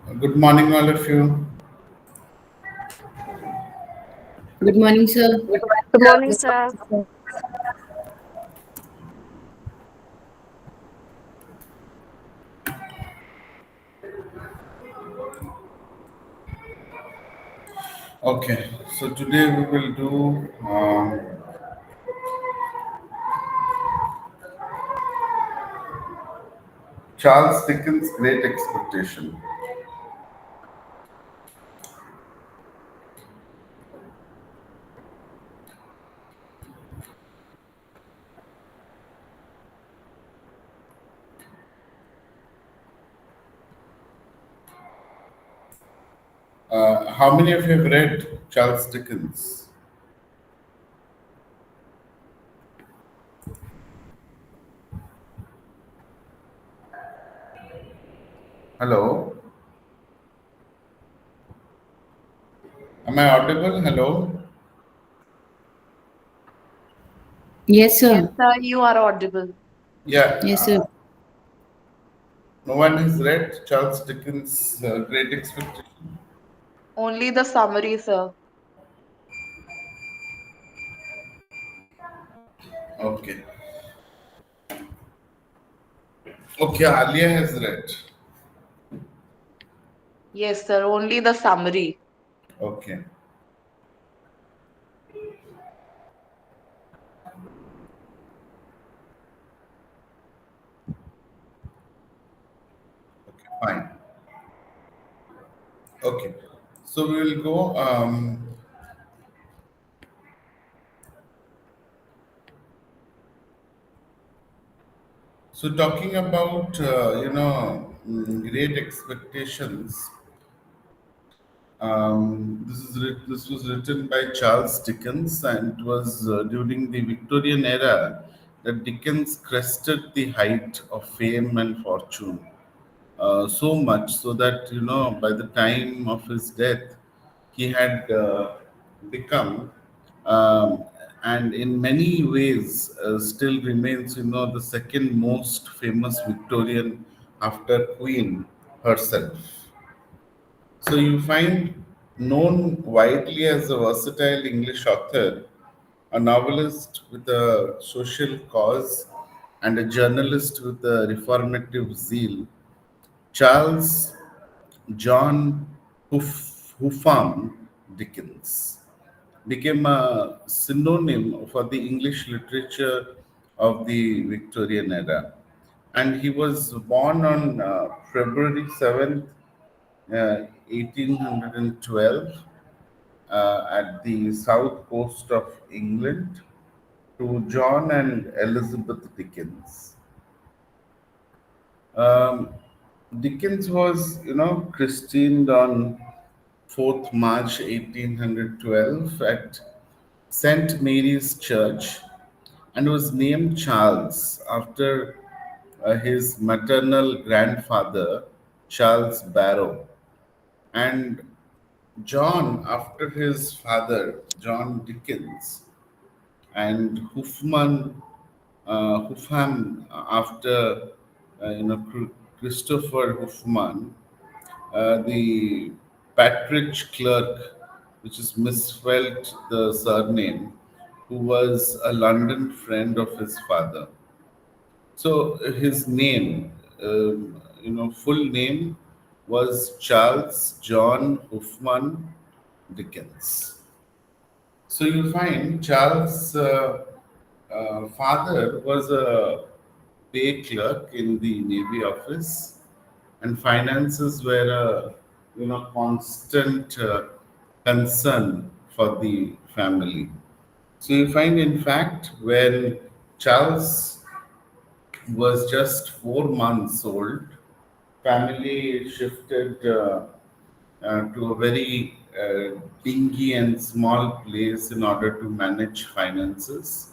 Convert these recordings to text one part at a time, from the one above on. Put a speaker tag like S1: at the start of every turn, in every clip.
S1: Good morning, all of you.
S2: Good morning, sir.
S3: Good morning, sir.
S1: Okay, so today we will do Charles Dickens' Great Expectation. How many of you have read Charles Dickens? Hello, am I audible? Hello,
S2: Yes,
S3: Yes,
S2: sir.
S3: sir, you are audible.
S1: yeah.
S2: Yes, sir.
S1: No one has read Charles Dickens' Great Expectation.
S3: Only the summary, sir.
S1: Okay, okay. Alia has read.
S3: Yes, sir, only the summary.
S1: Okay, okay, fine. Okay, so we will go. So talking about Great Expectations. This was written by Charles Dickens, and it was during the Victorian era that Dickens crested the height of fame and fortune. So much so that by the time of his death, he had become, um, and in many ways still remains, the second most famous Victorian after Queen herself. So you find known widely as a versatile English author, a novelist with a social cause, and a journalist with a reformative zeal. Charles John Huffam Dickens became a synonym for the English literature of the Victorian era. And he was born on February 7th, 1812, at the south coast of England to John and Elizabeth Dickens. Um, Dickens was, christened on 4th March 1812 at St. Mary's Church and was named Charles after his maternal grandfather, Charles Barrow, and John after his father, John Dickens, and Huffam after Christopher Huffman, the Patridge clerk, which is misspelled the surname, who was a London friend of his father. So his name, full name was Charles John Huffman Dickens. So you find Charles' father was a pay clerk in the Navy office, and finances were a constant concern for the family. So you find, in fact, when Charles was just 4 months old, family shifted to a very dingy and small place in order to manage finances.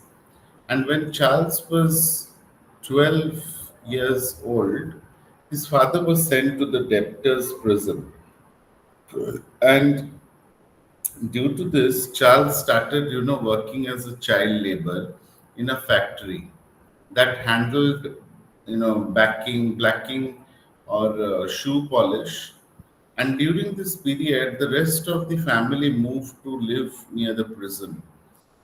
S1: And when Charles was 12 years old, his father was sent to the debtors' prison. And due to this, Charles started, working as a child labor in a factory that handled, blacking or shoe polish. And during this period, the rest of the family moved to live near the prison,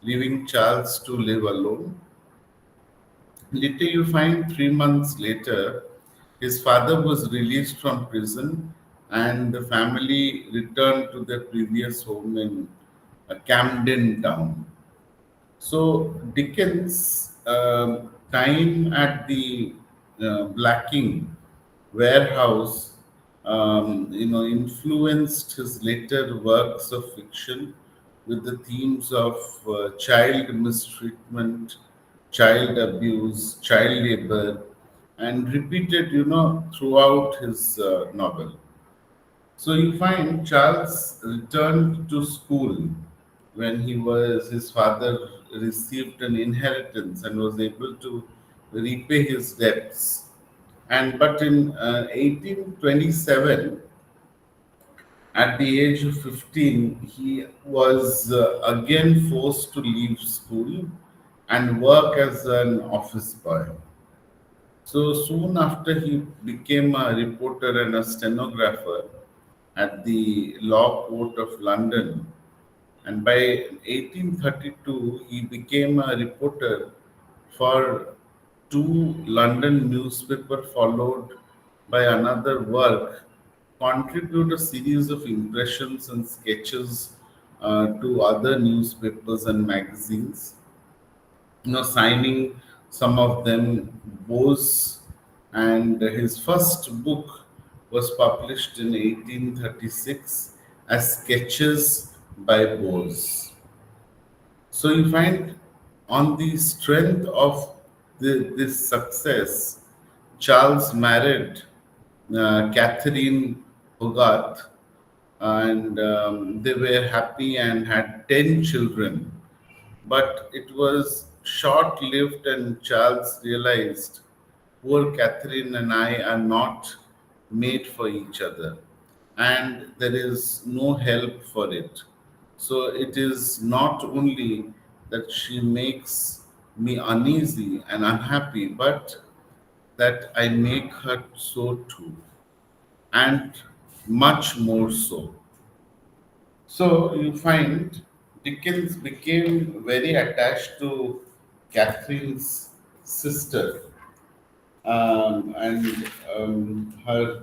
S1: leaving Charles to live alone. Later, you find 3 months later, his father was released from prison and the family returned to their previous home in Camden Town. So Dickens' time at the Blacking warehouse, influenced his later works of fiction with the themes of child mistreatment, child abuse, child labor, and repeated, throughout his novel. So you find Charles returned to school when his father received an inheritance and was able to repay his debts. And but in 1827, at the age of 15, he was again forced to leave school and work as an office boy. So soon after, he became a reporter and a stenographer at the Law Court of London. And by 1832, he became a reporter for two London newspaper, followed by another work, contribute a series of impressions and sketches to other newspapers and magazines, signing some of them Bose. And his first book was published in 1836 as Sketches by Bose. So you find on the strength of this success, Charles married Catherine Hogarth, and they were happy and had 10 children. But it was short lived, and Charles realized poor Catherine and I are not made for each other, and there is no help for it. So it is not only that she makes me uneasy and unhappy, but that I make her so too, and much more so. So you find Dickens became very attached to Catherine's sister, and her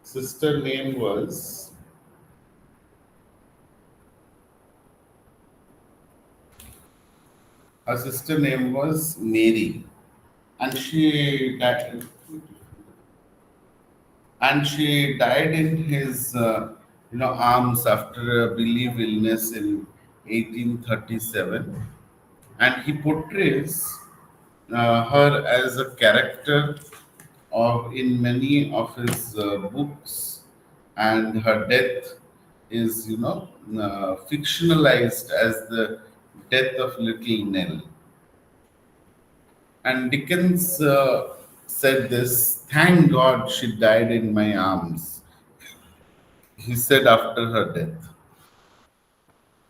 S1: sister name was Mary, and she died in his arms after a belief illness in 1837. And he portrays her as a character of in many of his books, and her death is fictionalized as the death of little Nell. And Dickens said this: "Thank God she died in my arms," he said after her death.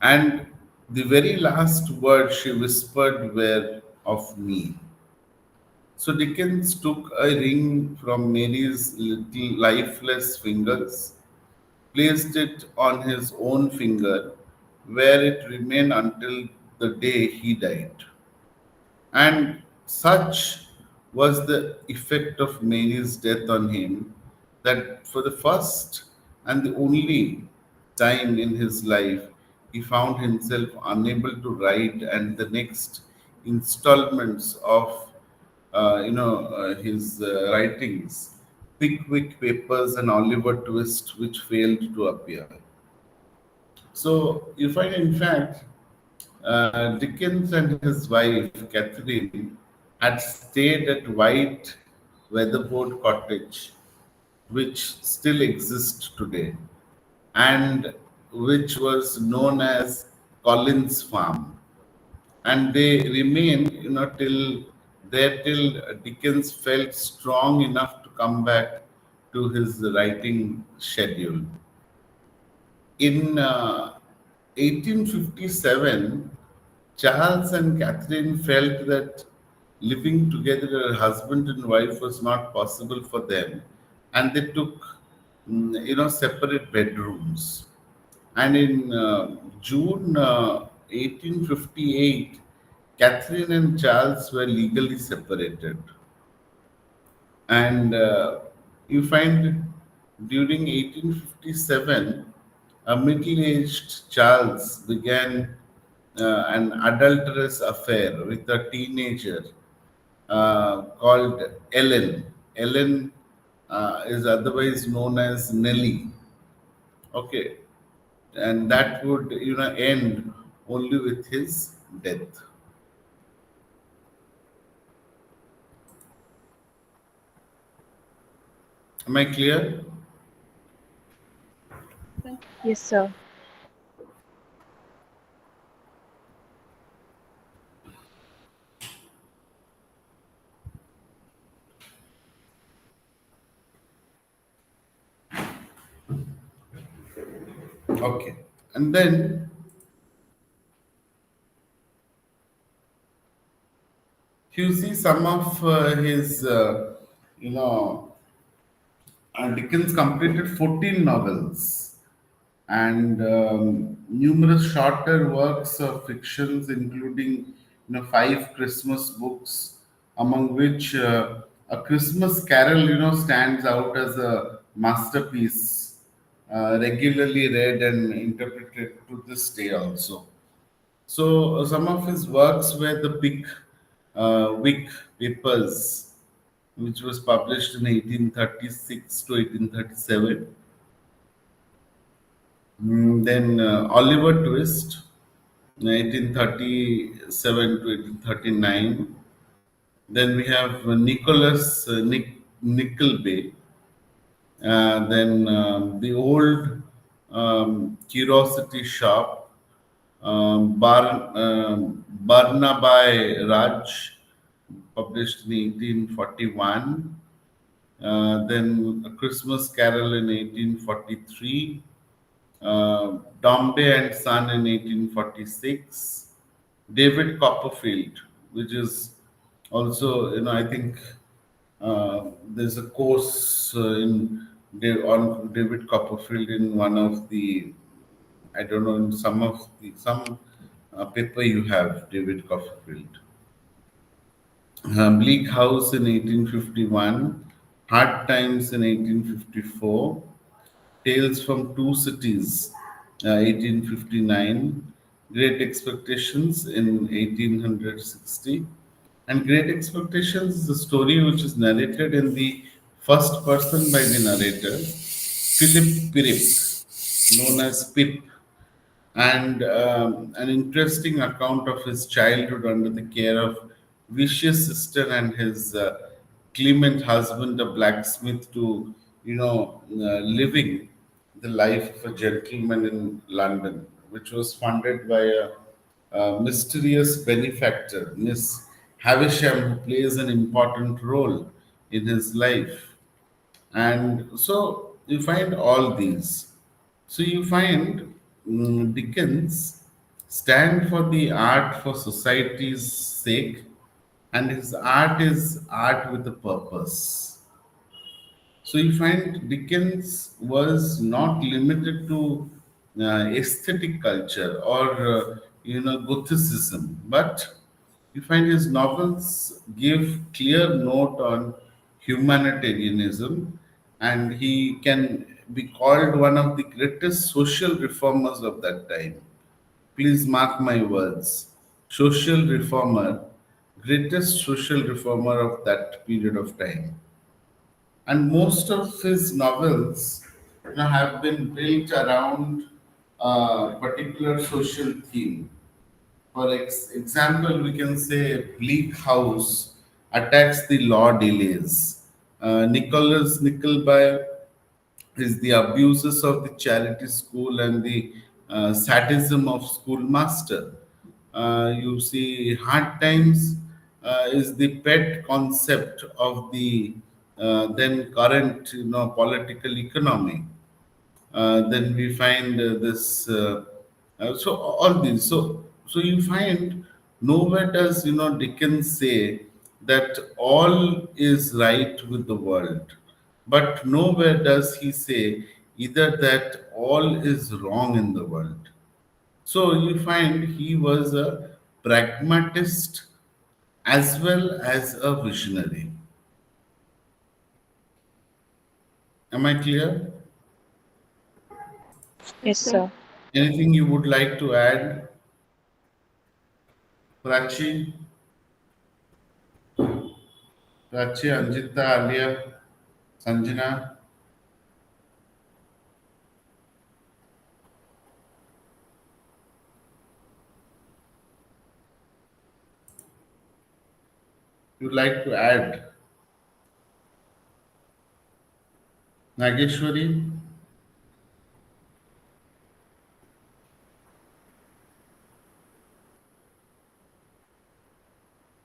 S1: And the very last words she whispered were of me. So Dickens took a ring from Mary's little lifeless fingers, placed it on his own finger, where it remained until the day he died. And such was the effect of Mary's death on him that for the first and the only time in his life, he found himself unable to write, and the next installments of his writings, Pickwick Papers and Oliver Twist, which failed to appear. So you find, in fact, Dickens and his wife Catherine had stayed at White Weatherboard Cottage, which still exists today, and which was known as Collins Farm. And they remained, till Dickens felt strong enough to come back to his writing schedule. In 1857, Charles and Catherine felt that living together as husband and wife was not possible for them, and they took separate bedrooms. And in June 1858, Catherine and Charles were legally separated. And you find during 1857, a middle aged Charles began an adulterous affair with a teenager called Ellen. Ellen is otherwise known as Nellie. Okay, and that would end only with his death. Am I clear?
S3: Yes, sir.
S1: Okay, and then you see some of his, you know, Dickens completed 14 novels and numerous shorter works of fictions, including five Christmas books, among which A Christmas Carol stands out as a masterpiece, regularly read and interpreted to this day also. So some of his works were the big Whig papers, which was published in 1836 to 1837. Then Oliver Twist, 1837 to 1839. Then we have Nicholas Nickleby. Then the old Curiosity Shop, Barnaby Raj, published in 1841. Then A Christmas Carol in 1843. Dombey and Son in 1846. David Copperfield, which is also, I think there's a course on David Copperfield in one of the, I don't know, in some paper you have David Copperfield. Bleak House in 1851, Hard Times in 1854, Tales from Two Cities, 1859, Great Expectations in 1860. And Great Expectations is a story which is narrated in the first person by the narrator, Philip Pirrip, known as Pip, and an interesting account of his childhood under the care of vicious sister and his clement husband, a blacksmith, to living the life of a gentleman in London, which was funded by a mysterious benefactor, Miss Havisham, who plays an important role in his life. And so you find all these. So you find Dickens stand for the art for society's sake, and his art is art with a purpose. So you find Dickens was not limited to aesthetic culture or Gothicism, but you find his novels give clear note on humanitarianism, and he can be called one of the greatest social reformers of that time. Please mark my words. Social reformer, greatest social reformer of that period of time. And most of his novels have been built around a particular social theme. For example, we can say Bleak House attacks the law delays. Nicholas Nickleby is the abuses of the charity school and the sadism of schoolmaster. You see, hard times is the pet concept of the then current, political economy. Then we find this. So all these. So you find nowhere does Dickens say that all is right with the world, But nowhere does he say either that all is wrong in the world. So you find he was a pragmatist as well as a visionary. Am I clear?
S3: Yes,
S4: Yes,
S3: sir.
S4: sir.
S1: Anything you would like to add, Prachi? Prachi, Anjita, Alia, Sanjana? You'd like to add? Nageshwari?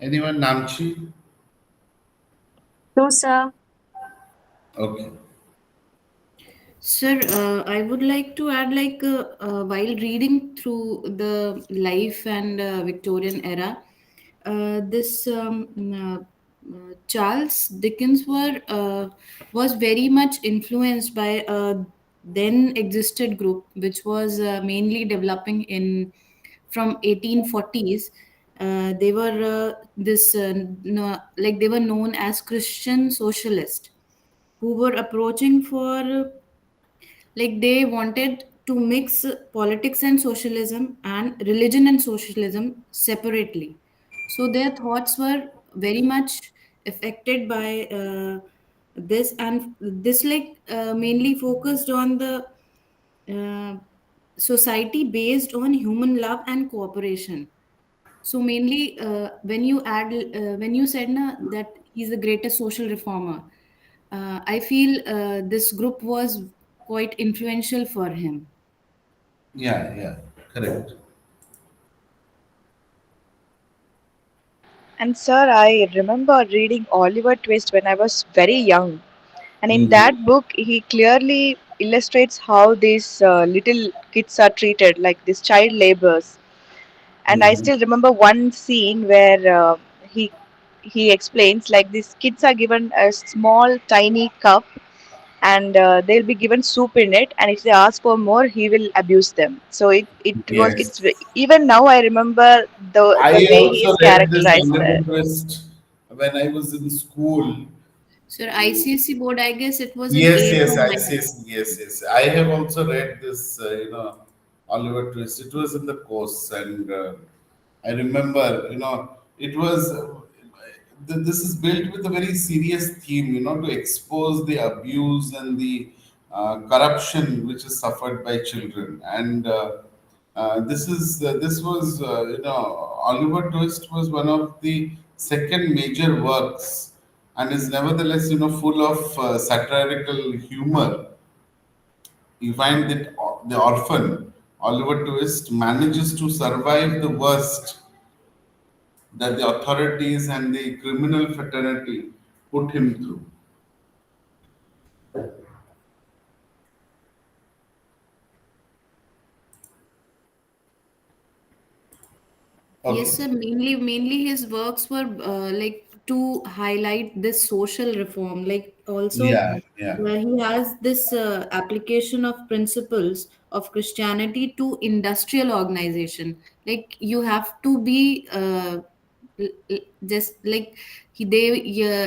S1: Anyone? Namchi?
S4: No, sir.
S1: Okay.
S2: Sir, I would like to add while reading through the life and Victorian era, this Charles Dickens was very much influenced by a then existed group which was mainly developing in from 1840s. They were this no, like they were known as Christian socialist who were approaching for like they wanted to mix politics and socialism and religion and socialism separately. So their thoughts were very much affected by this, and this mainly focused on the uh, society based on human love and cooperation. So mainly, when you said na, that he's the greatest social reformer, I feel this group was quite influential for him.
S1: Yeah, yeah, correct.
S4: And sir, I remember reading Oliver Twist when I was very young. And in
S1: Mhm.
S4: that book, he clearly illustrates how these little kids are treated, like these child laborers. And I
S1: Mhm.
S4: still remember one scene where he he explains like these kids are given a small tiny cup and they'll be given soup in it, and if they ask for more he will abuse them. So it's
S1: Yes.
S4: even now I remember the
S1: I
S4: way he
S1: also
S4: is
S1: read this
S4: characterized
S1: Oliver
S4: there.
S1: Twist when I was in school.
S2: So ICSE board, I guess it was in
S1: Yes,
S2: 8th
S1: yes,
S2: or
S1: I
S2: ninth.
S1: see. Yes, yes. I have also read this, Oliver Twist. It was in the course, and I remember, it was. This is built with a very serious theme, to expose the abuse and the corruption which is suffered by children. And this was, Oliver Twist was one of the second major works, and is nevertheless, full of satirical humor. You find that the orphan Oliver Twist manages to survive the worst that the authorities and the criminal fraternity put him through.
S2: Yes,
S1: Okay.
S2: sir. Mainly his works were to highlight this social reform. Like also,
S1: Yeah, yeah.
S2: he has this application of principles of Christianity to industrial organization. Like you have to be just like they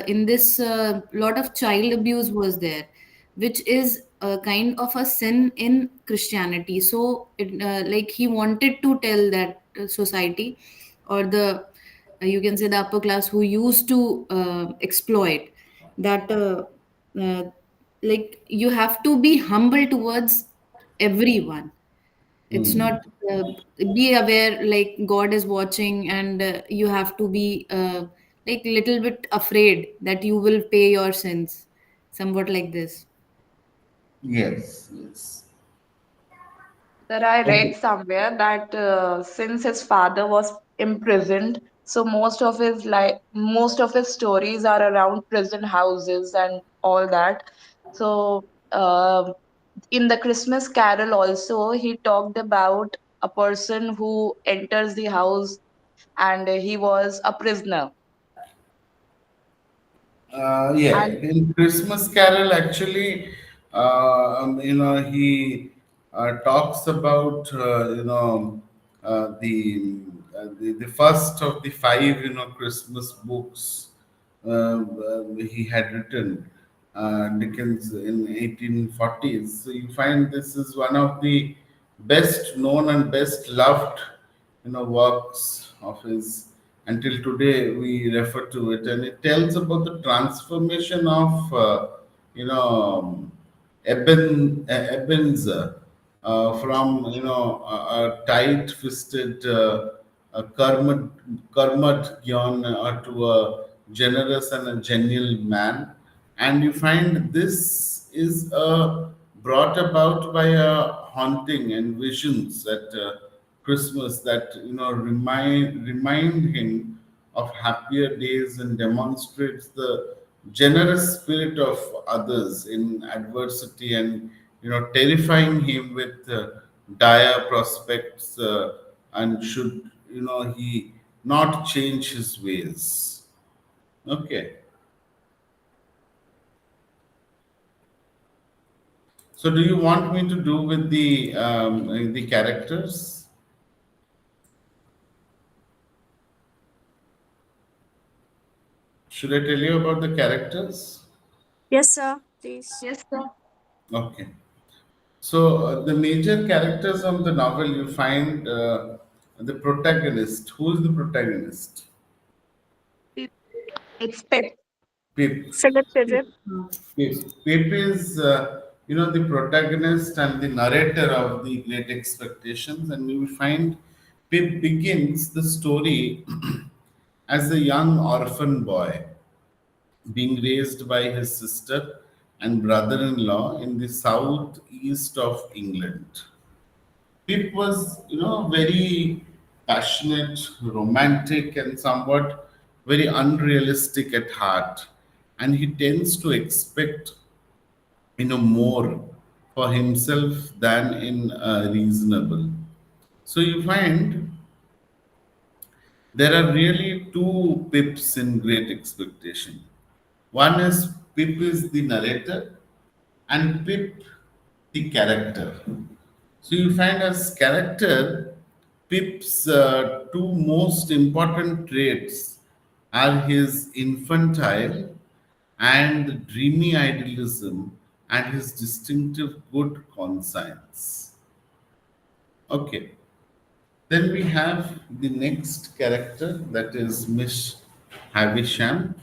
S2: in this lot of child abuse was there, which is a kind of a sin in Christianity. So like he wanted to tell that society or the you can say the upper class who used to exploit that uh, like you have to be humble towards everyone. It's
S1: Hmm.
S2: not be aware like God is watching, and you have to be like little bit afraid that you will pay your sins, somewhat like this.
S1: Yes, yes.
S3: That I
S1: Okay.
S3: read somewhere that since his father was imprisoned, so most of his stories are around prison houses and all that. So in the Christmas Carol also he talked about a person who enters the house and he was a prisoner.
S1: Yeah,
S3: And
S1: in Christmas Carol, actually, he talks about the first of the five Christmas books he had written, Dickens in 1840s. So you find this is one of the best known and best loved works of his. Until today we refer to it, and it tells about the transformation of you know um, Ebenezer from a tight-fisted Kermit Gyon to a generous and a genial man. And you find this is brought about by a haunting and visions at Christmas that remind him of happier days and demonstrates the generous spirit of others in adversity, and terrifying him with dire prospects, and should he not change his ways. Okay, so do you want me to do with the characters? Should I tell you about the characters?
S5: Yes, sir. Please.
S3: yes, sir.
S1: Okay. So the major characters of the novel, you find the protagonist. Who is the protagonist?
S3: It's Pip.
S1: Pip.
S5: Philip, Philip.
S1: Pip. Pip is the protagonist and the narrator of the Great Expectations, and we find Pip begins the story as a young orphan boy being raised by his sister and brother-in-law in the southeast of England. Pip was, very passionate, romantic, and somewhat very unrealistic at heart. And he tends to expect, more for himself than in reasonable. So you find there are really two Pips in Great Expectation. One is Pip is the narrator, and Pip the character. So you find as character, Pip's two most important traits are his infantile and dreamy idealism and his distinctive good conscience. Okay, then we have the next character, that is Miss Havisham.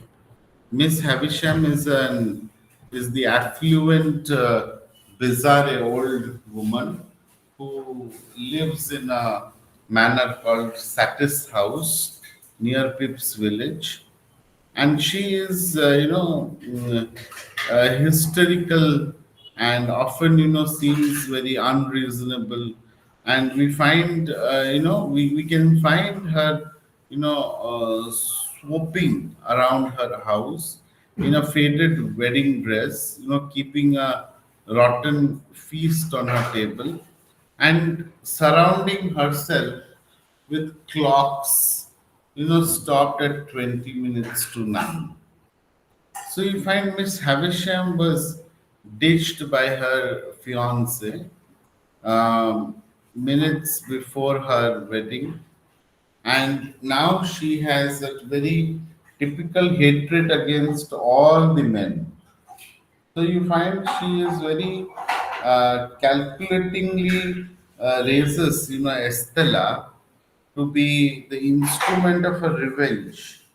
S1: Miss Havisham is the affluent, bizarre old woman who lives in a manor called Satis House near Pip's village, and she is hysterical and often seems very unreasonable. And we find we can find her swooping around her house in a faded wedding dress, keeping a rotten feast on her table and surrounding herself with clocks, stopped at 20 minutes to 9. So you find Miss Havisham was ditched by her fiance minutes before her wedding, and now she has a very typical hatred against all the men. So you find she is very calculatingly raises, Estella to be the instrument of her revenge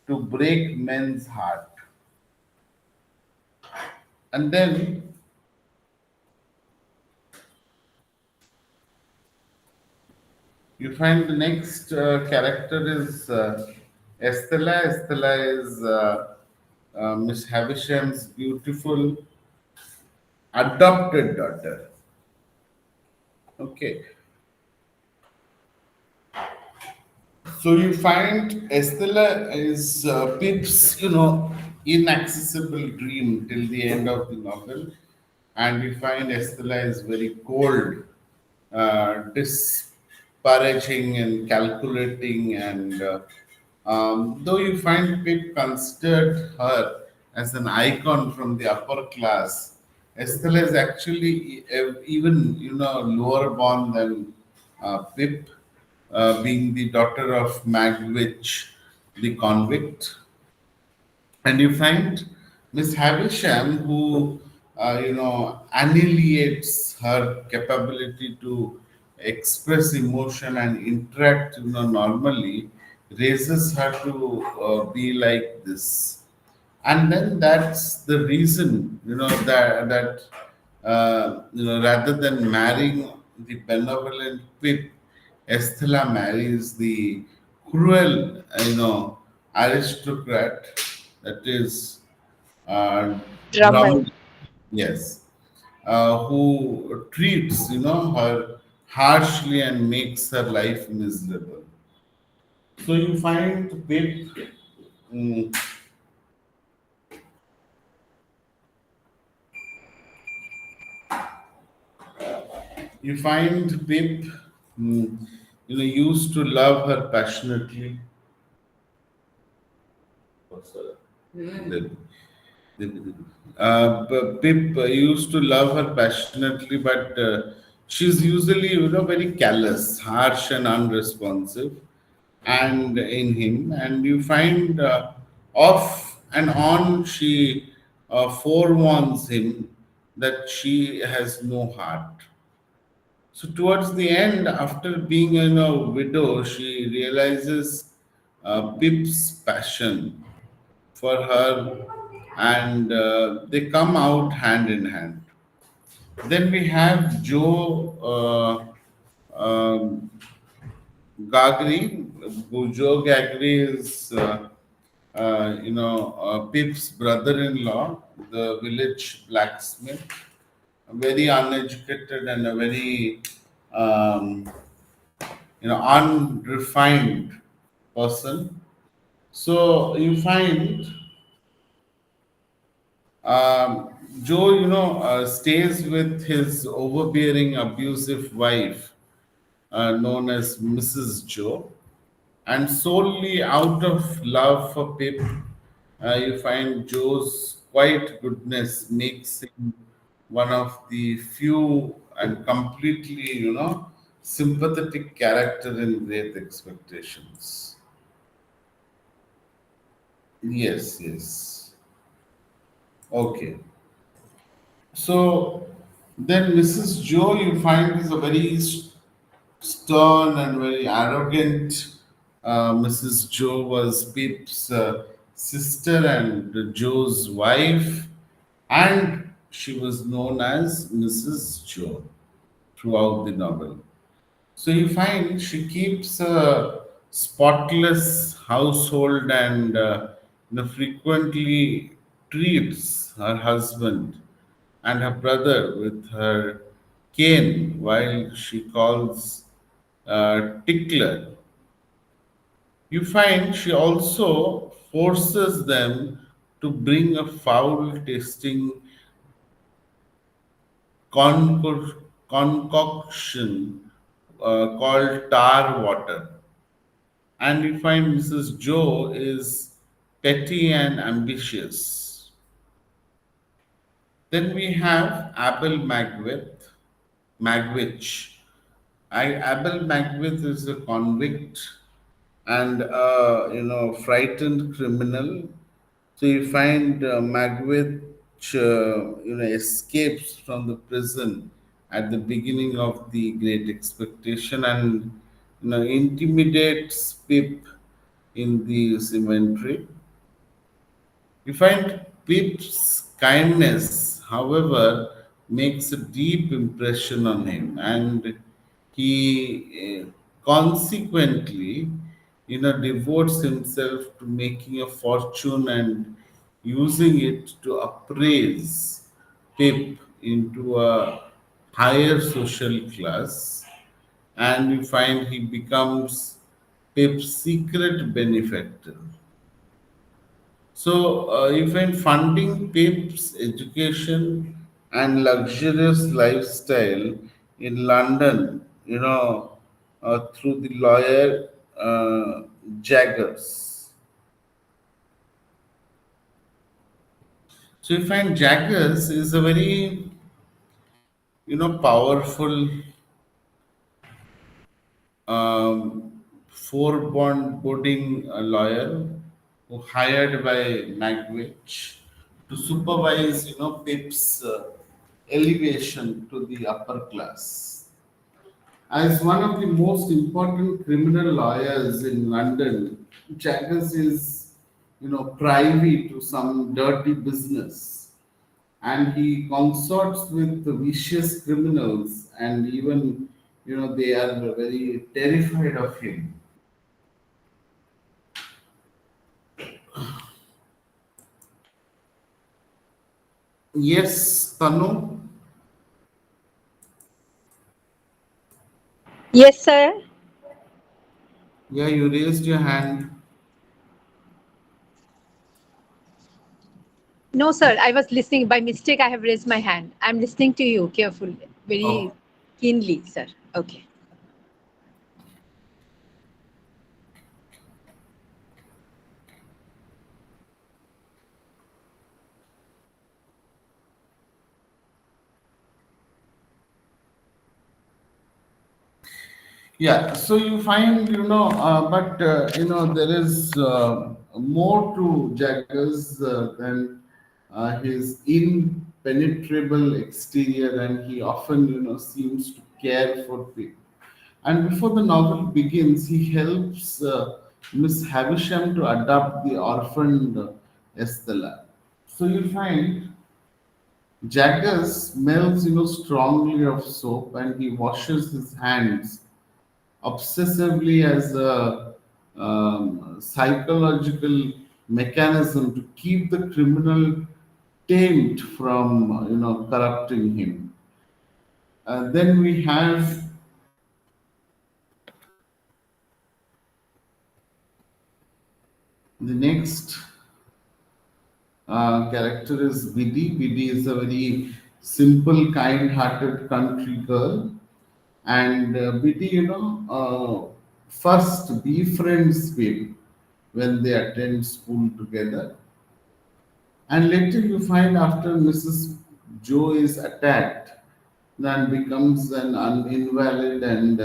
S1: to break men's heart. And then you find the next character is Estella. Estella is Miss Havisham's beautiful adopted daughter. Okay, so you find Estella is Pip's, inaccessible dream till the end of the novel, and we find Estella is very cold, disparaging and calculating, and though you find Pip considered her as an icon from the upper class, Estelle is actually even lower born than Pip, being the daughter of Magwitch, the convict. And you find Miss Havisham, who annihilates her capability to express emotion and interact normally, raises her to be like this. And then that's the reason that rather than marrying the benevolent Pip, Estella marries the cruel aristocrat, that is
S4: Drummer.
S1: drum, yes, who treats her harshly and makes her life miserable. So you find Pip, mm, you find Pip, mm, used to love her passionately. Pip used to love her passionately, but she's usually, very callous, harsh, and unresponsive, and in him. And you find off and on, she forewarns him that she has no heart. So towards the end, after being a widow, she realizes Pip's passion for her, and they come out hand in hand. Then we have Joe Gagri. Joe Gagri is, Pip's brother-in-law, the village blacksmith, a very uneducated and a very um, unrefined person. So you find um, Joe, stays with his overbearing, abusive wife, known as Mrs. Joe, and solely out of love for Pip, you find Joe's quiet goodness makes him one of the few and completely, sympathetic character in Great Expectations. Yes, yes. Okay. So then Mrs. Joe, you find, is a very stern and very arrogant. Mrs. Joe was Pip's sister and Joe's wife, and she was known as Mrs. Joe throughout the novel. So you find she keeps a spotless household and frequently treats her husband and her brother with her cane while she calls tickler. You find she also forces them to bring a foul tasting concoction called tar water. And we find Mrs. Joe is petty and ambitious. Then we have Abel Magwitch. Abel Magwitch is a convict and frightened criminal. So you find Magwitch escapes from the prison at the beginning of the Great Expectation and intimidates Pip in the cemetery. We find Pip's kindness, however, makes a deep impression on him, and he consequently, devotes himself to making a fortune and using it to appraise Pip into a higher social class, and we find he becomes Pip's secret benefactor. So you find funding Pip's education and luxurious lifestyle in London, through the lawyer Jaggers. So you find Jaggers is a very, powerful four-bond boarding lawyer who hired by Magwitch to supervise, Pip's elevation to the upper class. As one of the most important criminal lawyers in London, Jaggers is, privy to some dirty business, and he consorts with the vicious criminals, and even, they are very terrified of him. Yes, Tanu.
S6: Yes, sir.
S1: Yeah, you raised your hand.
S6: No, sir. I was listening. By mistake, I have raised my hand. I'm listening to you carefully, very
S1: Oh,
S6: keenly, sir. Okay.
S1: yeah. So you find, but there is more to Jaggers than his impenetrable exterior, and he often, seems to care for people. And before the novel begins, he helps Miss Havisham to adopt the orphaned Estella. So you find Jaggers smells, strongly of soap, and he washes his hands obsessively as a psychological mechanism to keep the criminal tamed from, corrupting him. Then we have the next character is Biddy. Biddy is a very simple, kind-hearted country girl, and Biddy, first befriends Pip when they attend school together, and later you find after Mrs. Joe is attacked, then becomes an invalid, and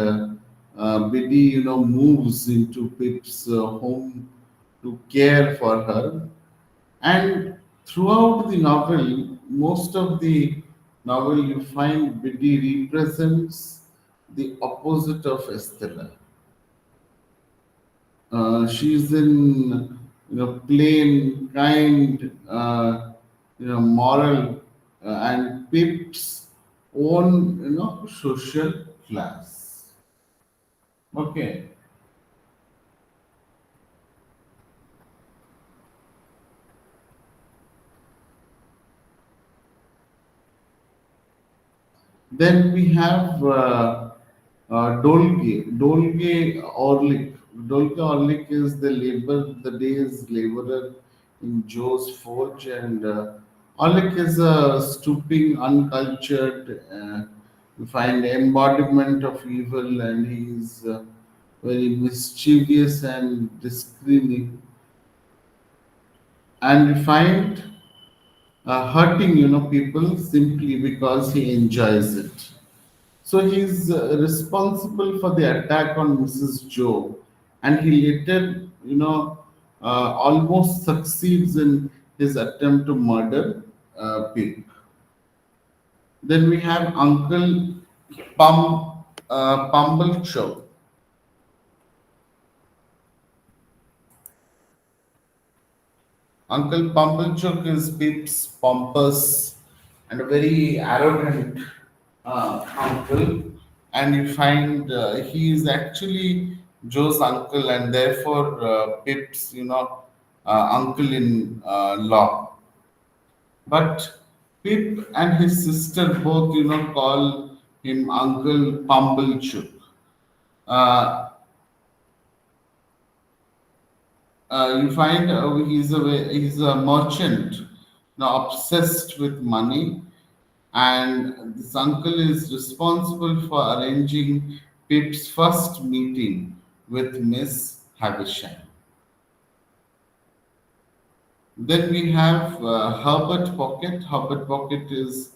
S1: Biddy, moves into Pip's home to care for her. And throughout the novel, most of the novel, you find Biddy represents the opposite of Estella. She's in, plain, kind, moral, and Pip's own, social class. Okay. Then we have Dolge Orlik. Dolge Orlik is the day's laborer in Joe's forge, and Orlik is a stooping, uncultured, you find embodiment of evil, and he's very mischievous and discriminating, and we find hurting, people simply because he enjoys it. So he's responsible for the attack on Mrs. Joe, and he later, almost succeeds in his attempt to murder Pip. Then we have Uncle Pumblechook. Uncle Pumblechook is Pip's pompous and a very arrogant uncle, and you find he is actually Joe's uncle, and therefore Pip's, uncle in law. But Pip and his sister both, call him Uncle Pumblechook. Uh, you find he's a merchant, obsessed with money, and this uncle is responsible for arranging Pip's first meeting with Miss Havisham. Then we have Herbert Pocket. Herbert Pocket is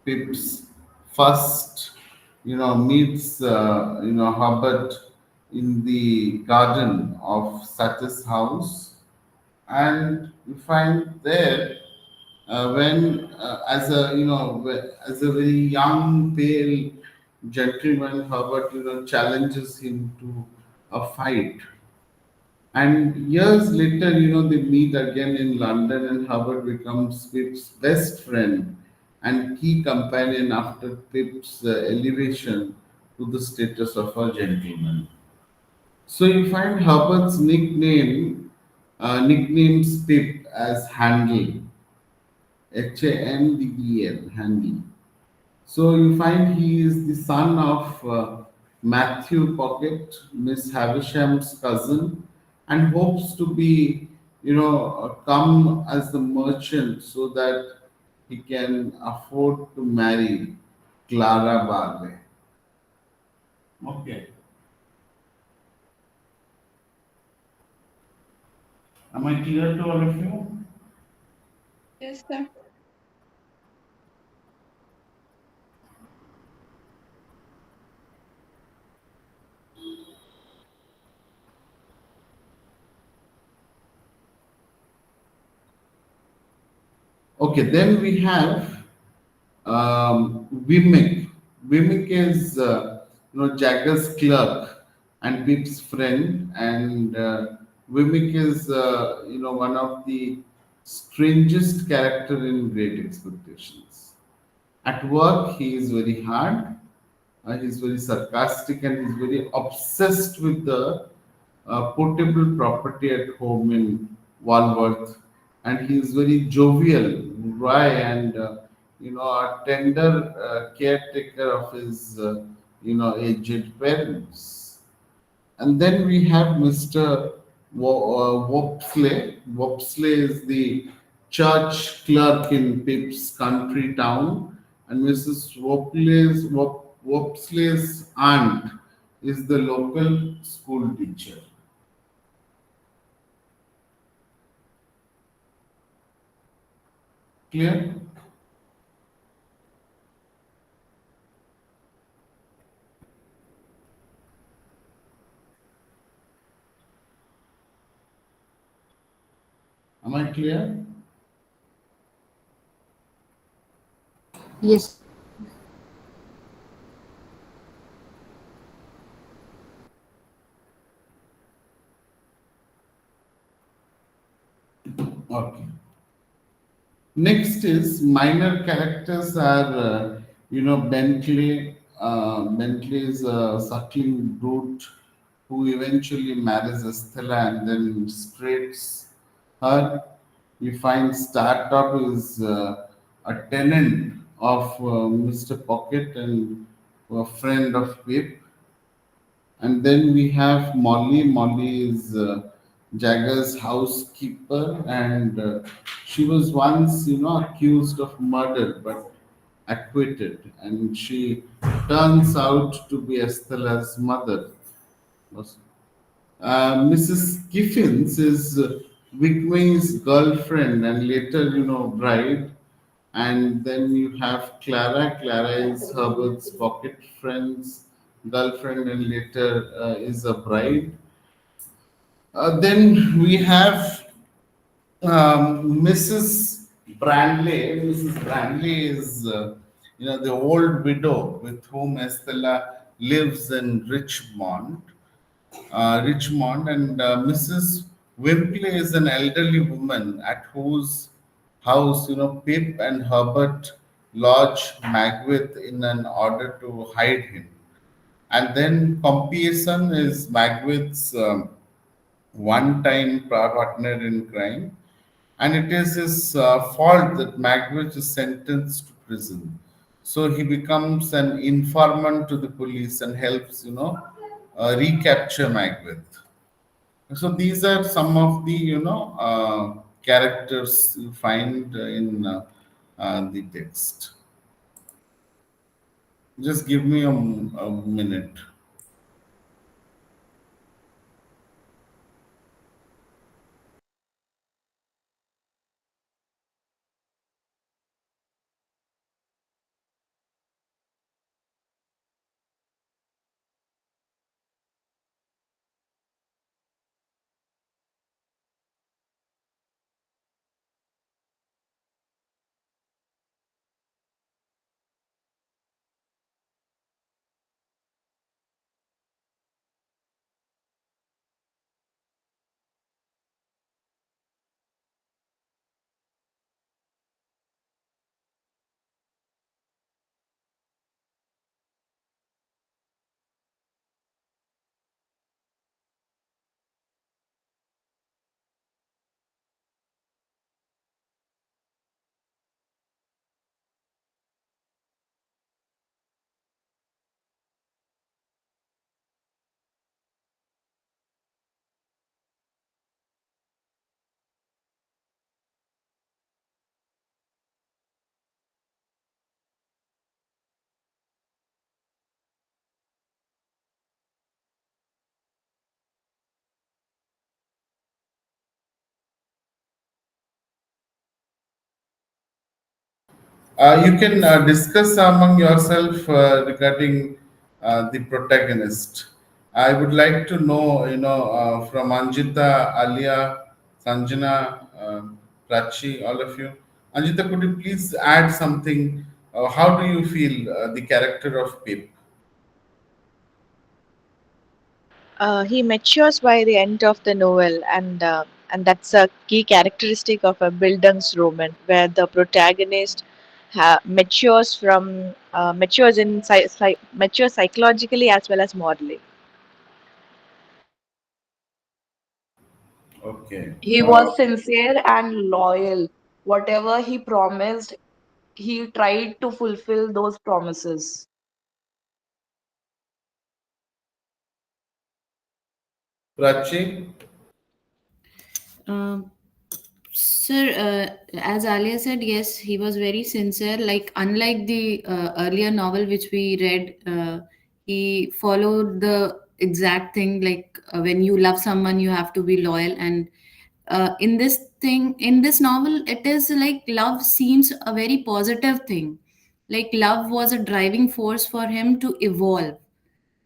S1: Pip's first, meets, Herbert in the garden of Satis house. And we find there when, as a, as a very young, pale gentleman, Herbert, challenges him to a fight. And years later, they meet again in London, and Hubbard becomes Pip's best friend and key companion after Pip's elevation to the status of a gentleman. So you find Hubbard's nicknames Pip as Handel, Handel, Handel. So you find he is the son of Matthew Pocket, Miss Havisham's cousin, and hopes to be, come as the merchant so that he can afford to marry Clara Barley. Okay. Am I clear to all of you?
S3: Yes, sir.
S1: Okay, then we have Wimmick. Wimmick is Jagger's clerk and Pip's friend, and Wimmick is one of the strangest character in Great Expectations. At work, he is very hard, he's very sarcastic, and he's very obsessed with the portable property at home in Walworth. And he is very jovial, dry, and a tender caretaker of his aged parents. And then we have Mr. Wopsley. Wopsley is the church clerk in Pip's country town, and Mrs. Wopsley's aunt is the local school teacher. Clear? Am I clear?
S6: Yes.
S1: Okay. Next is minor characters are Bentley. Bentley is a suckling brute who eventually marries Estella and then straits her. We find Startup is a tenant of Mr. Pocket and a friend of Pip. And then we have Molly. Molly is Jagger's housekeeper, and she was once, accused of murder but acquitted, and she turns out to be Estella's mother. Mrs. Kiffins is Wigway's girlfriend and later, bride. And then you have Clara. Clara is Herbert's pocket friend's girlfriend and later is a bride. Then we have Mrs. Brandley. Mrs. Brandley is, the old widow with whom Estella lives in Richmond, and Mrs. Wimpley is an elderly woman at whose house, Pip and Herbert lodge Magwith in an order to hide him. And then Compeyson is Magwith's one-time partner in crime, and it is his fault that Magwitch is sentenced to prison. So he becomes an informant to the police and helps, recapture Magwitch. So these are some of the characters you find in the text. Just give me a minute. You can discuss among yourself regarding the protagonist. I would like to know, from Anjita, Alia, Sanjana, Prachi, all of you. Anjita, could you please add something? How do you feel the character of Pip?
S4: He matures by the end of the novel, and that's a key characteristic of a Bildungsroman, where the protagonist matures psychologically as well as morally.
S1: Okay.
S3: He was sincere and loyal. Whatever he promised, he tried to fulfill those promises.
S1: Prachi?
S2: Um, Sir, as Alia said, yes, he was very sincere. Like, unlike the earlier novel which we read, he followed the exact thing. Like, when you love someone, you have to be loyal. And in this novel, it is like love seems a very positive thing. Like, love was a driving force for him to evolve,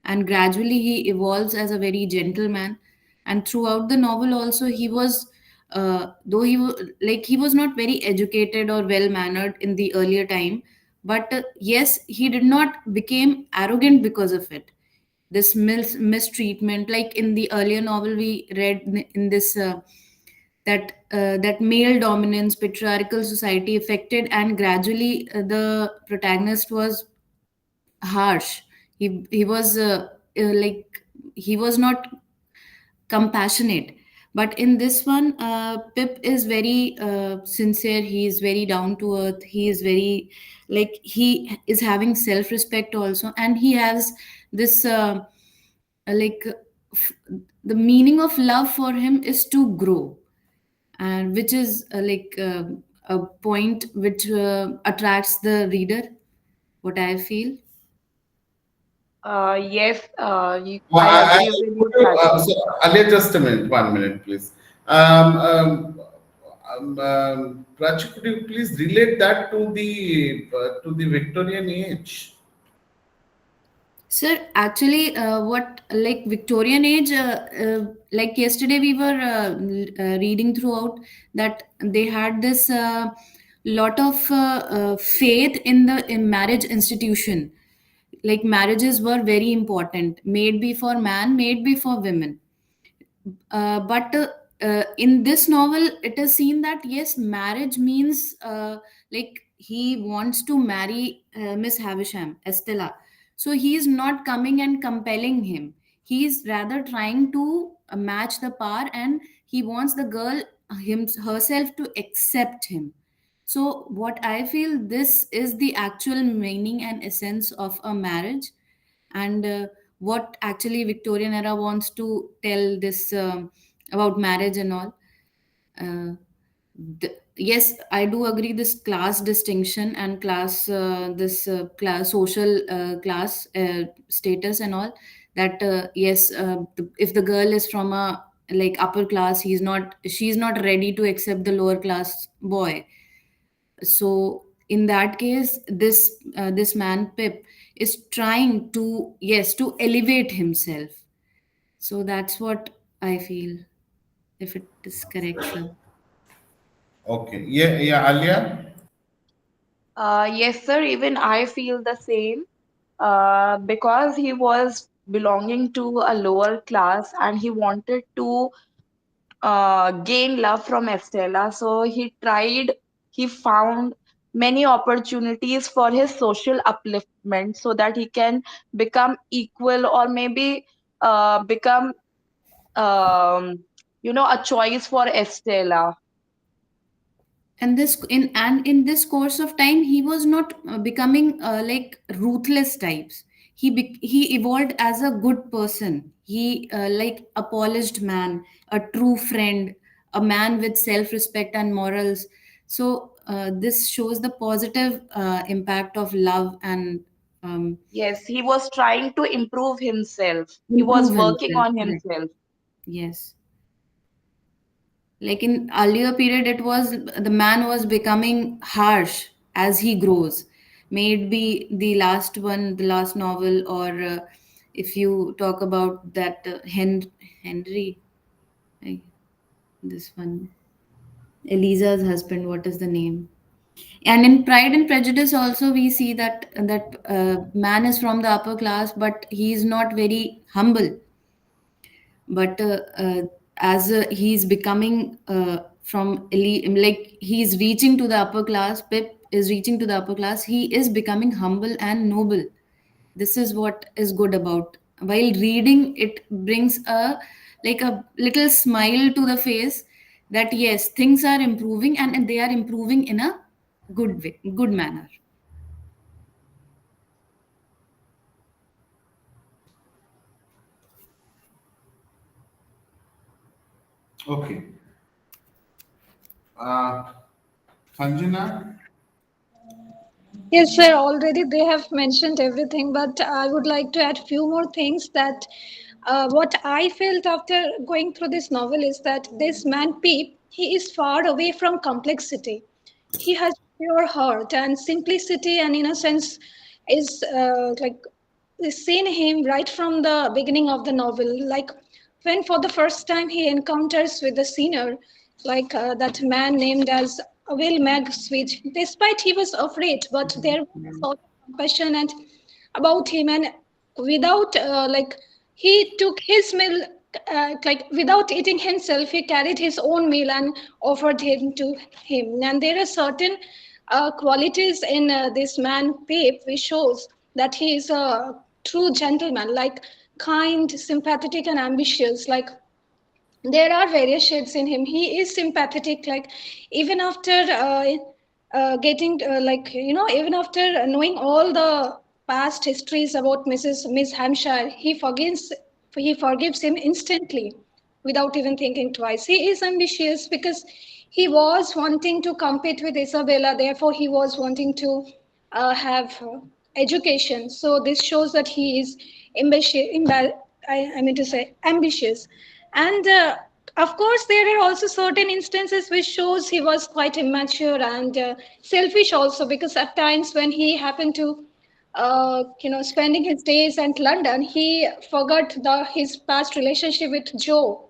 S2: and gradually he evolves as a very gentleman. And throughout the novel also, he was though he was not very educated or well mannered in the earlier time, but yes, he did not become arrogant because of it. This mistreatment, like in the earlier novel we read in this that male dominance patriarchal society affected, and gradually the protagonist was harsh. He was like, he was not compassionate. But in this one, Pip is very sincere. He is very down to earth. He is very, like, he is having self respect also, and he has this like f- the meaning of love for him is to grow, and which is a point which attracts the reader, what I feel.
S3: Yes, I
S1: I
S3: agree with
S1: could
S3: you,
S1: you,
S3: Prachi.
S1: so, Alia, just a minute, 1 minute, please. Um, um, Prachi, could you please relate that to the Victorian age?
S2: Sir, actually, what like Victorian age, like yesterday we were reading throughout that they had this lot of faith in the in marriage institution. Like, marriages were very important, made be for man, made be for women. But in this novel it is seen that yes, marriage means like he wants to marry Miss Havisham, Estella. So he is not coming and compelling him. He is rather trying to match the power, and he wants the girl herself to accept him. So what I feel, this is the actual meaning and essence of a marriage. And what actually Victorian era wants to tell this about marriage and all. uh, yes, I do agree this class distinction and class this class social class status and all, that yes, if the girl is from a like upper class, she's not ready to accept the lower class boy. So in that case, this man Pip is trying to, yes, to elevate himself. So that's what I feel, if it is correct, sir.
S1: Okay, yeah, yeah, Alia.
S3: Yes, sir, even I feel the same. Because he was belonging to a lower class and he wanted to gain love from Estella. So he found many opportunities for his social upliftment so that he can become equal or maybe become, um, a choice for Estella.
S2: And in this course of time, he was not becoming like ruthless types. He evolved as a good person. He like a polished man, a true friend, a man with self respect and morals. So this shows the positive impact of love and um,
S3: Yes, he was trying to improve himself. He was
S2: improve
S3: working
S2: himself.
S3: on
S2: Correct.
S3: himself.
S2: Yes. Like in earlier period, it was the man was becoming harsh. as he grows. May it be the last one, the last novel, or if you talk about that Henry, I, this one, Eliza's husband, what is the name? And in Pride and Prejudice also we see that man is from the upper class, but he is not very humble. But as he's becoming from elite, like he's reaching to the upper class, Pip is reaching to the upper class, he is becoming humble and noble. This is what is good about, while reading it brings a, like a little smile to the face, that yes, things are improving, and they are improving in a good way, good manner.
S1: Okay. Uh, Sanjana?
S5: Yes, sir. Already they have mentioned everything, but I would like to add few more things that what I felt after going through this novel is that this man Peep, he is far away from complexity. He has pure heart and simplicity and innocence is like we seen him right from the beginning of the novel, like when for the first time he encounters with the senior, like that man named as Will Meg Switch. Despite he was afraid, but there was a sort of compassion and about him, and without like he took his meal. Like without eating himself, he carried his own meal and offered him to him. And there are certain qualities in this man Pape, which shows that he is a true gentleman, like kind, sympathetic, and ambitious. Like there are various shades in him. He is sympathetic, like even after getting like even after knowing all the past histories about Miss Hampshire, he forgives him instantly without even thinking twice. He is ambitious because he was wanting to compete with Isabella, therefore he was wanting to have education. So this shows that he is ambitious. I mean to say ambitious, and of course there are also certain instances which shows he was quite immature and selfish also, because at times when he happened to spending his days at London, he forgot his past relationship with Joe,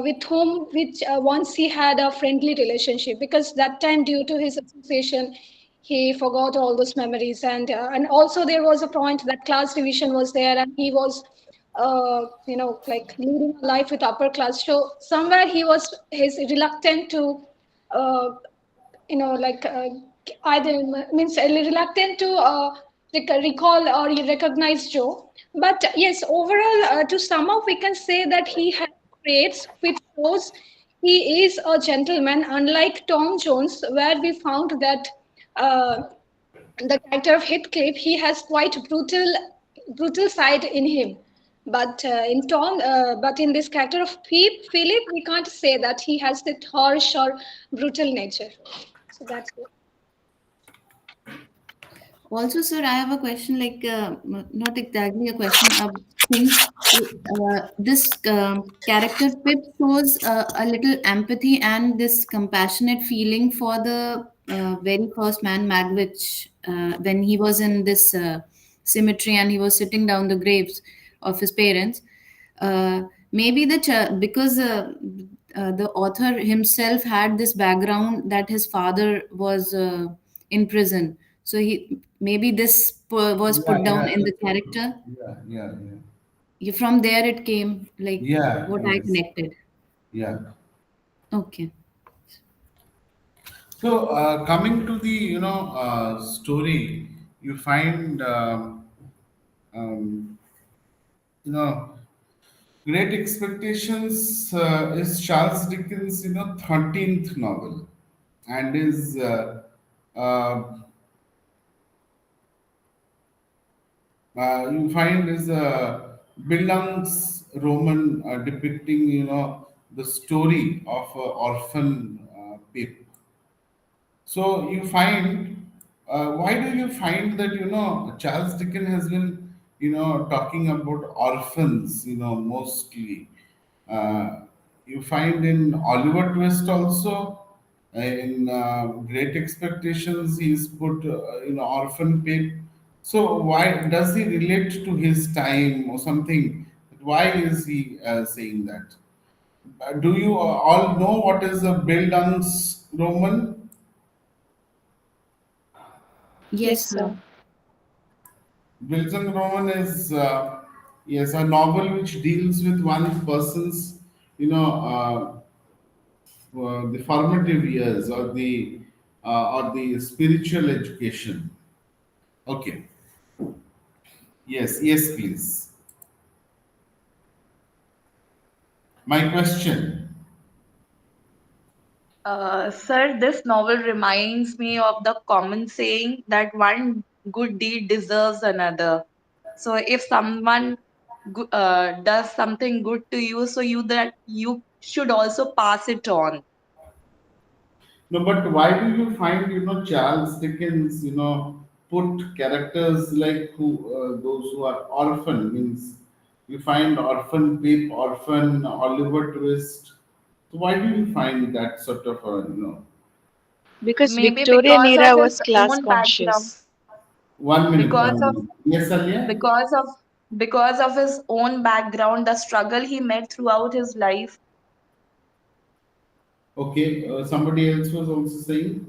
S5: with whom which once he had a friendly relationship, because that time due to his association he forgot all those memories, and also there was a point that class division was there and he was like leading a life with upper class, so somewhere he's reluctant to uh, like either means reluctant to recall or recognize Joe. But yes, overall, to sum up, we can say that he has traits which shows he is a gentleman, unlike Tom Jones, where we found that uh, the character of Heathcliff, he has quite brutal side in him. But but in this character of Philip, we can't say that he has that harsh or brutal nature. So that's it.
S2: Also, sir, I have a question, like not exactly a question, a thing. This character Pip shows a little empathy and this compassionate feeling for the very first man, Magwitch, when he was in this cemetery and he was sitting down the graves of his parents. Maybe because the author himself had this background that his father was in prison, so he maybe this was
S1: Yeah,
S2: put down
S1: yeah,
S2: in the
S1: that's true.
S2: character.
S1: Yeah, yeah, yeah.
S2: From there it came, like
S1: Yeah,
S2: what I
S1: yes.
S2: connected.
S1: Yeah.
S2: Okay.
S1: So coming to the story, you find um, you know Great Expectations is Charles Dickens' 13th novel, and is uh, you find is Bildung's Roman, depicting the story of orphan Pip. So you find, why do you find that Charles Dickens has been talking about orphans mostly. Uh, you find in Oliver Twist also, In Great Expectations, he's put orphan pig. So why does he relate to his time or something? Why is he saying that? Do you all know what is a Bildungs Roman?
S2: Yes,
S4: Yes,
S2: sir.
S4: sir.
S1: Bildung Roman is yes, a novel which deals with one person's you know the formative years or the spiritual education. Okay. Yes, yes, please. My question.
S3: Sir, this novel reminds me of the common saying that one good deed deserves another. So if someone does something good to you, so you should also pass it on.
S1: No, but why do you find Charles Dickens put characters like who those who are orphan means you find orphan Pip, orphan Oliver Twist. So why do you find that sort of
S4: Because
S3: Maybe
S4: Victorian
S3: because of
S4: era
S3: his
S4: was class
S3: own background,
S4: conscious.
S1: one minute,
S3: because
S1: one
S3: of
S1: minute. Yes, Alia.
S3: because of because of his own background, the struggle he met throughout his life.
S1: Okay, somebody else was also saying.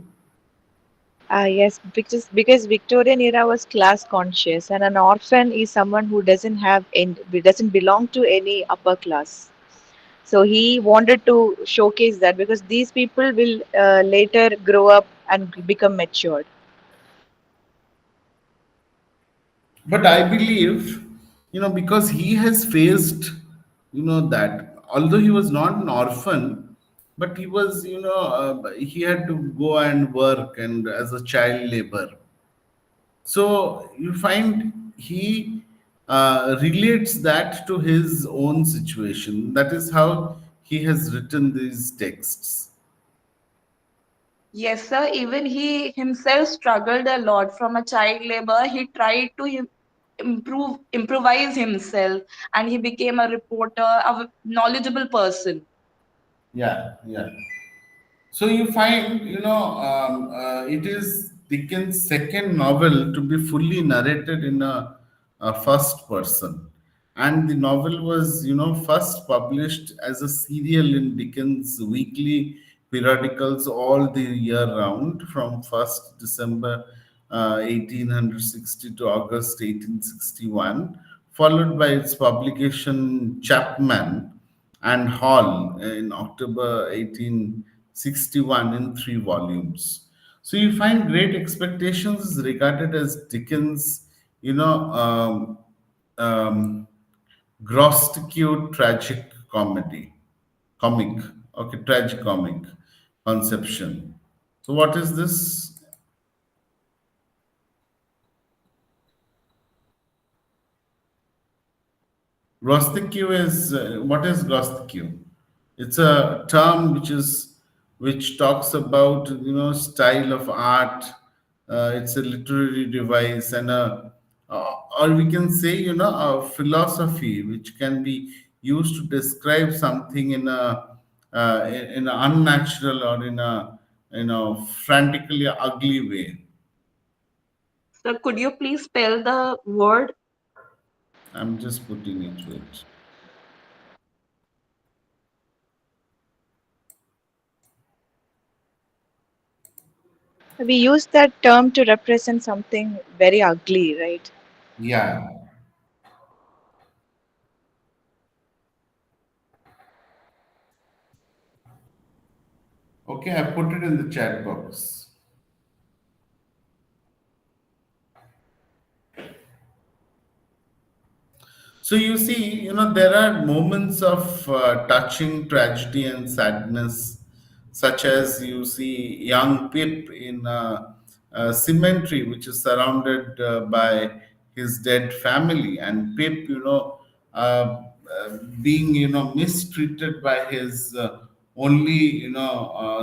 S4: Ah, yes, because Victorian era was class conscious, and an orphan is someone who doesn't belong to any upper class. So he wanted to showcase that because these people will later grow up and become matured.
S1: But I believe, because he has faced, that although he was not an orphan, but he was, he had to go and work and as a child labor. So you find he relates that to his own situation. That is how he has written these texts.
S3: Yes, sir. Even he himself struggled a lot from a child labor. He tried to improvise himself, and he became a reporter, a knowledgeable person.
S1: Yeah, yeah. So you find, it is Dickens' second novel to be fully narrated in a first person, and the novel was, first published as a serial in Dickens' weekly periodicals all the year round, from 1st December 1860 to August 1861, followed by its publication Chapman and Hall in October 1861 in 3 volumes. So you find Great Expectations is regarded as Dickens, you know, um, grotesque tragic comic, okay, tragic comic conception. So what is this? Grotesque is what is grotesque? It's a term which talks about style of art. It's a literary device and or we can say a philosophy which can be used to describe something in an unnatural or in a frantically ugly way.
S3: So could you please spell the word?
S1: I'm just putting it. Wait.
S4: We use that term to represent something very ugly, right?
S1: Yeah. Okay, I put it in the chat box. So you see, there are moments of touching tragedy and sadness, such as you see young Pip in a cemetery, which is surrounded by his dead family, and Pip, being mistreated by his only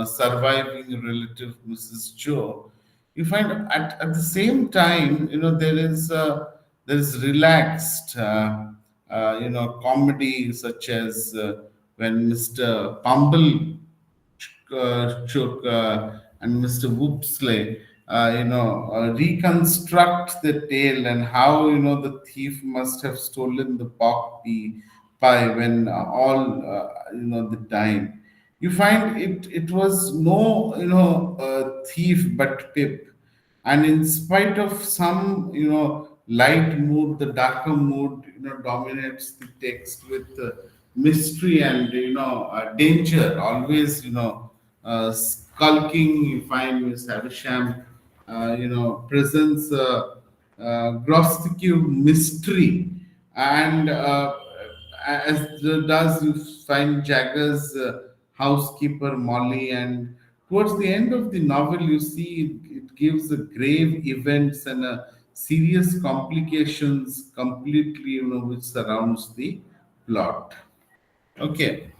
S1: surviving relative, Mrs. Joe. You find at the same time, there is relaxed comedy such as when Mr. Pumble Chook and Mr. Whoopsley, reconstruct the tale and how the thief must have stolen the pie when all the time. You find it was no thief but Pip, and in spite of some light mood, the darker mood dominates the text with mystery and danger always skulking. You find Miss Havisham presents grotesque mystery, and as does you find Jagger's housekeeper Molly. And towards the end of the novel, you see it gives a grave events and a serious complications completely, which surrounds the plot. Okay.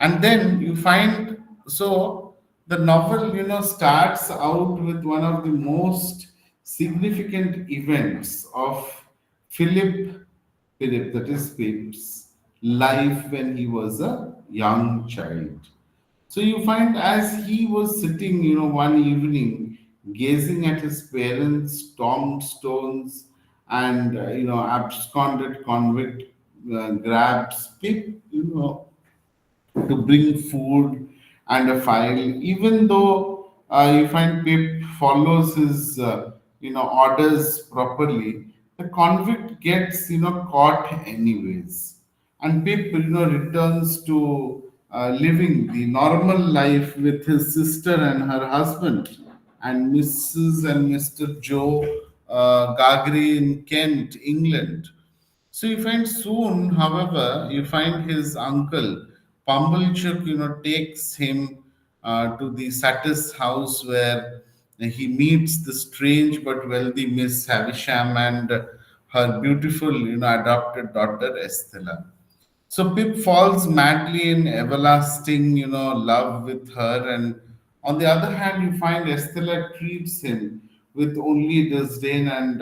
S1: And then you find, so the novel, starts out with one of the most significant events of Philip, that is Pip's life when he was a young child. So you find as he was sitting, one evening, gazing at his parents' tombstones and, absconded convict grabs Pip, to bring food and a file, even though you find Pip follows his orders properly, the convict gets caught anyways, and Pip returns to living the normal life with his sister and her husband and Mrs. and Mr. Joe Gagri in Kent, England. So you find soon, however, you find his uncle Pumblechook, takes him to the Satis house where he meets the strange but wealthy Miss Havisham and her beautiful, adopted daughter Estella. So Pip falls madly in everlasting, love with her, and on the other hand, you find Estella treats him with only disdain and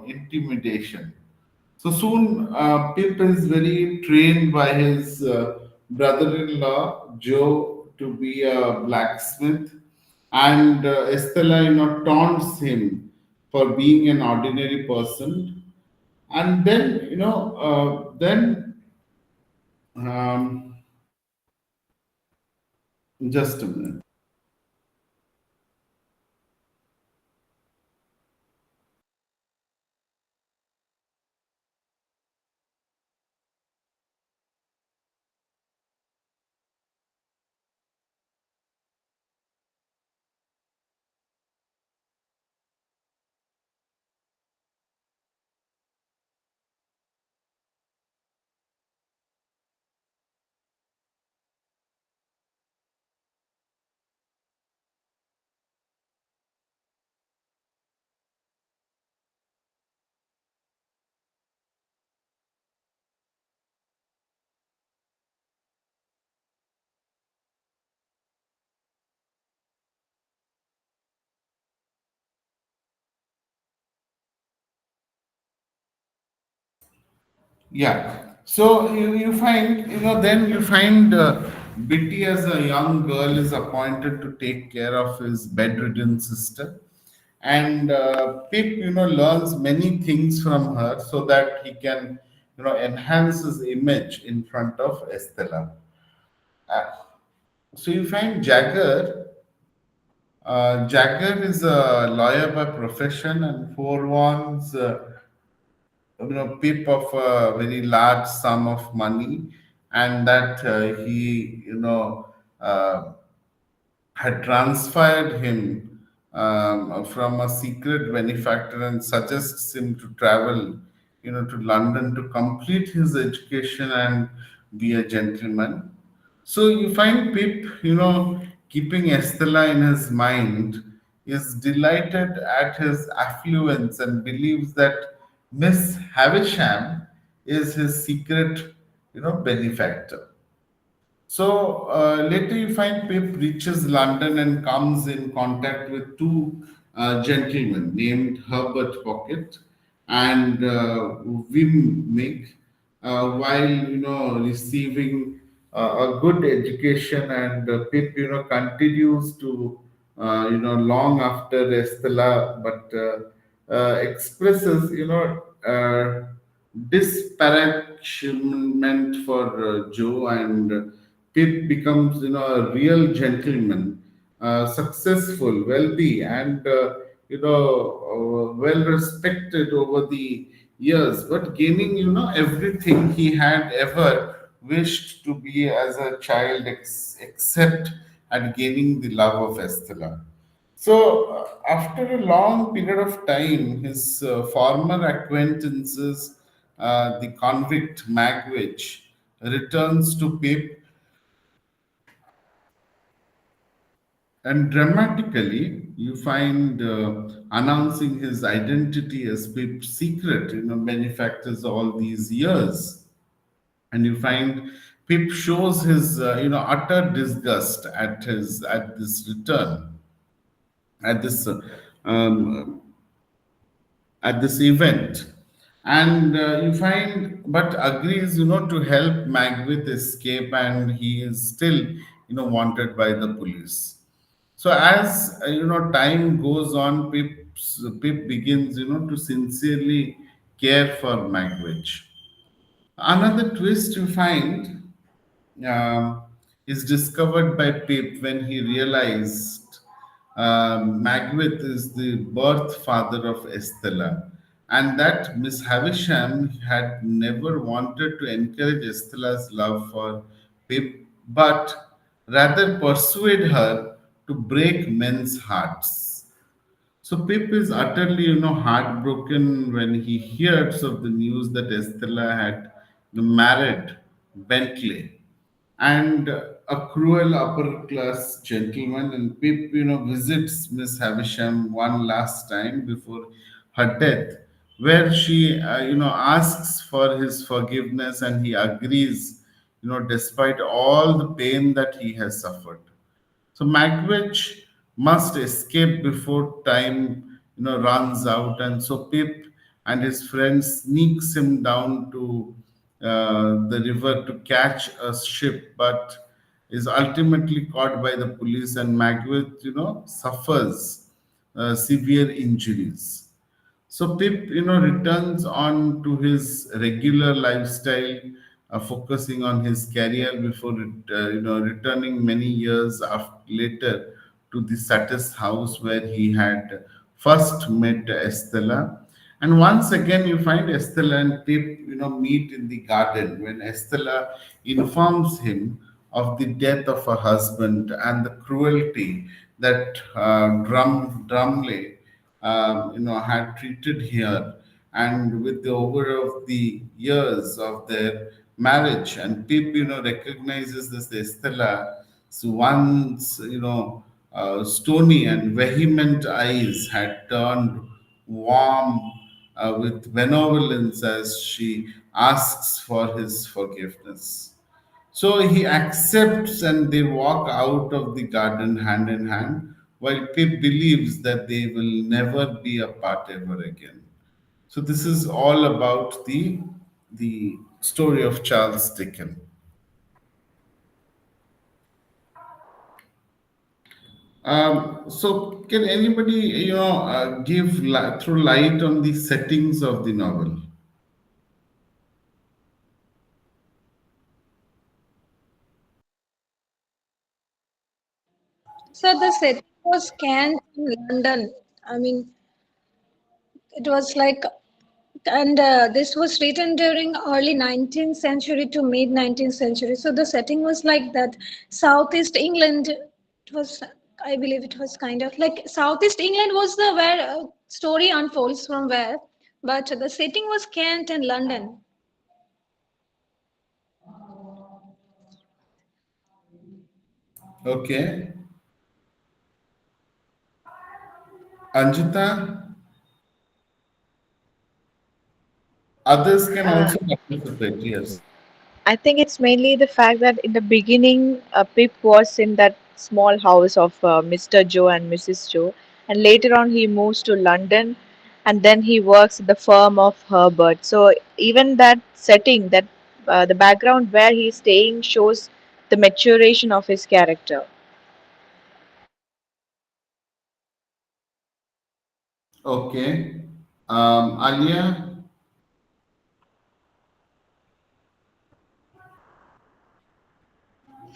S1: intimidation. So soon, Pip is very trained by his brother-in-law Joe to be a blacksmith, and Estella, taunts him for being an ordinary person. And then, um, just a minute. Yeah. So then you find Bitty as a young girl is appointed to take care of his bedridden sister. And Pip, learns many things from her so that he can, enhance his image in front of Estella. Uh, so you find Jagger. Jagger is a lawyer by profession and forewarns Pip of a very large sum of money, and that he had transferred him from a secret benefactor and suggests him to travel to London to complete his education and be a gentleman. So you find Pip, keeping Estella in his mind, is delighted at his affluence and believes that Miss Havisham is his secret, benefactor. So later you find Pip reaches London and comes in contact with two gentlemen named Herbert Pocket and Wim Mick, while receiving a good education, and Pip, continues to, long after Estella, but expresses, disparagement for Joe, and Pip becomes, a real gentleman, successful, wealthy, and well respected over the years, but gaining, everything he had ever wished to be as a child, except at gaining the love of Estella. So, after a long period of time, his former acquaintances, the convict Magwitch, returns to Pip, and dramatically, you find announcing his identity as Pip's secret, benefactors all these years. And you find Pip shows his, utter disgust at this return, at this um, at this event, and you find but agrees, to help Magwith escape, and he is still, wanted by the police. So as time goes on, Pip begins, to sincerely care for Magwitch. Another twist you find um, is discovered by Pip when he realized Magwith is the birth father of Estella, and that Miss Havisham had never wanted to encourage Estella's love for Pip, but rather persuade her to break men's hearts. So Pip is utterly, heartbroken when he hears of the news that Estella had married Bentley, and a cruel upper class gentleman. And Pip, visits Miss Havisham one last time before her death, where she, asks for his forgiveness, and he agrees, despite all the pain that he has suffered. So Magwitch must escape before time, runs out, and so Pip and his friends sneaks him down to the river to catch a ship, but is ultimately caught by the police, and Magwitch, suffers severe injuries. So Pip, returns on to his regular lifestyle, focusing on his career before, returning many years after later to the Satis house where he had first met Estella. And once again, you find Estella and Pip, meet in the garden when Estella informs him of the death of her husband and the cruelty that Drumley, had treated here, and with the over of the years of their marriage, and Pip, recognizes this Estella, so once, stony and vehement eyes had turned warm with benevolence as she asks for his forgiveness. So he accepts, and they walk out of the garden hand in hand, while Pip believes that they will never be apart ever again. So this is all about the story of Charles Dickens. So can anybody, give throw light on the settings of the novel?
S5: So the setting was Kent in London. I mean, it was like, and this was written during early 19th century to mid 19th century. So the setting was like that. Southeast England. It was, I believe, it was kind of like Southeast England was the where story unfolds from where, but the setting was Kent and London.
S1: Okay, Anjita, others can
S4: Uh,
S1: also participate. Yes.
S4: I think it's mainly the fact that in the beginning, Pip was in that small house of Mr. Joe and Mrs. Joe, and later on he moves to London, and then he works at the firm of Herbert. So even that setting, that the background where he's staying shows the maturation of his character.
S1: Okay. Alia,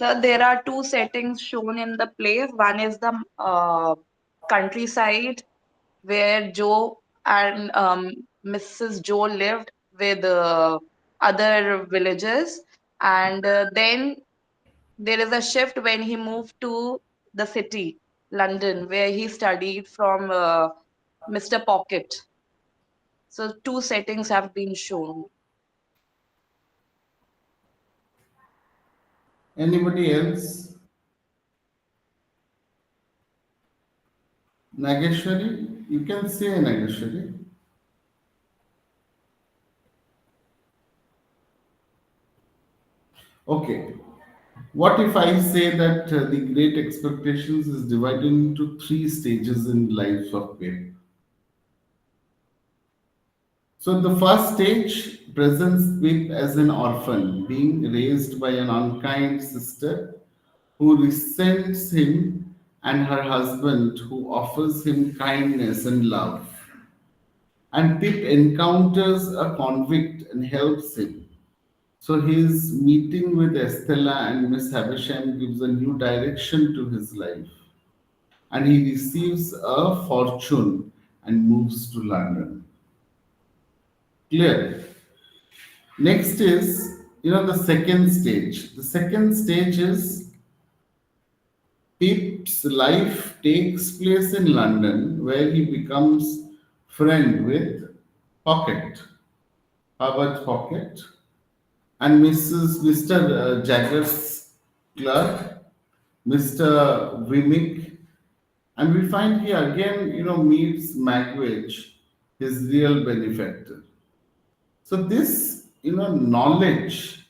S3: So there are two settings shown in the play. One is the countryside where Joe and Mrs. Joe lived with other villagers, and then there is a shift when he moved to the city, London, where he studied from Mr. Pocket. So two settings have been shown.
S1: anybody else? Nageshwari? You can say Nageshwari. Okay. What if I say that the Great Expectations is divided into three stages in life of Pep? So the first stage presents Pip as an orphan, being raised by an unkind sister who resents him and her husband who offers him kindness and love. And Pip encounters a convict and helps him. So his meeting with Estella and Miss Havisham gives a new direction to his life. And he receives a fortune and moves to London. Clear? Next is, the second stage. The second stage is Pip's life takes place in London, where he becomes friend with Pocket, Herbert Pocket, and Mr. Jagger's clerk, Mr. Wimmick, and we find he again, meets Magwitch, his real benefactor. So this, knowledge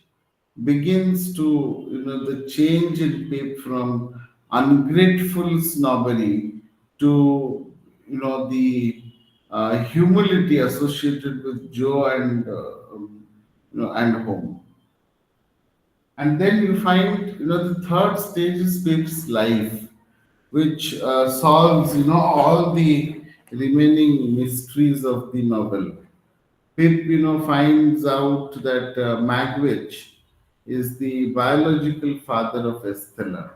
S1: begins to, the change in Pip from ungrateful snobbery to, the humility associated with Joe and, and home. And then you find, the third stage is Pip's life, which solves, all the remaining mysteries of the novel. Pip, finds out that Magwitch is the biological father of Estella.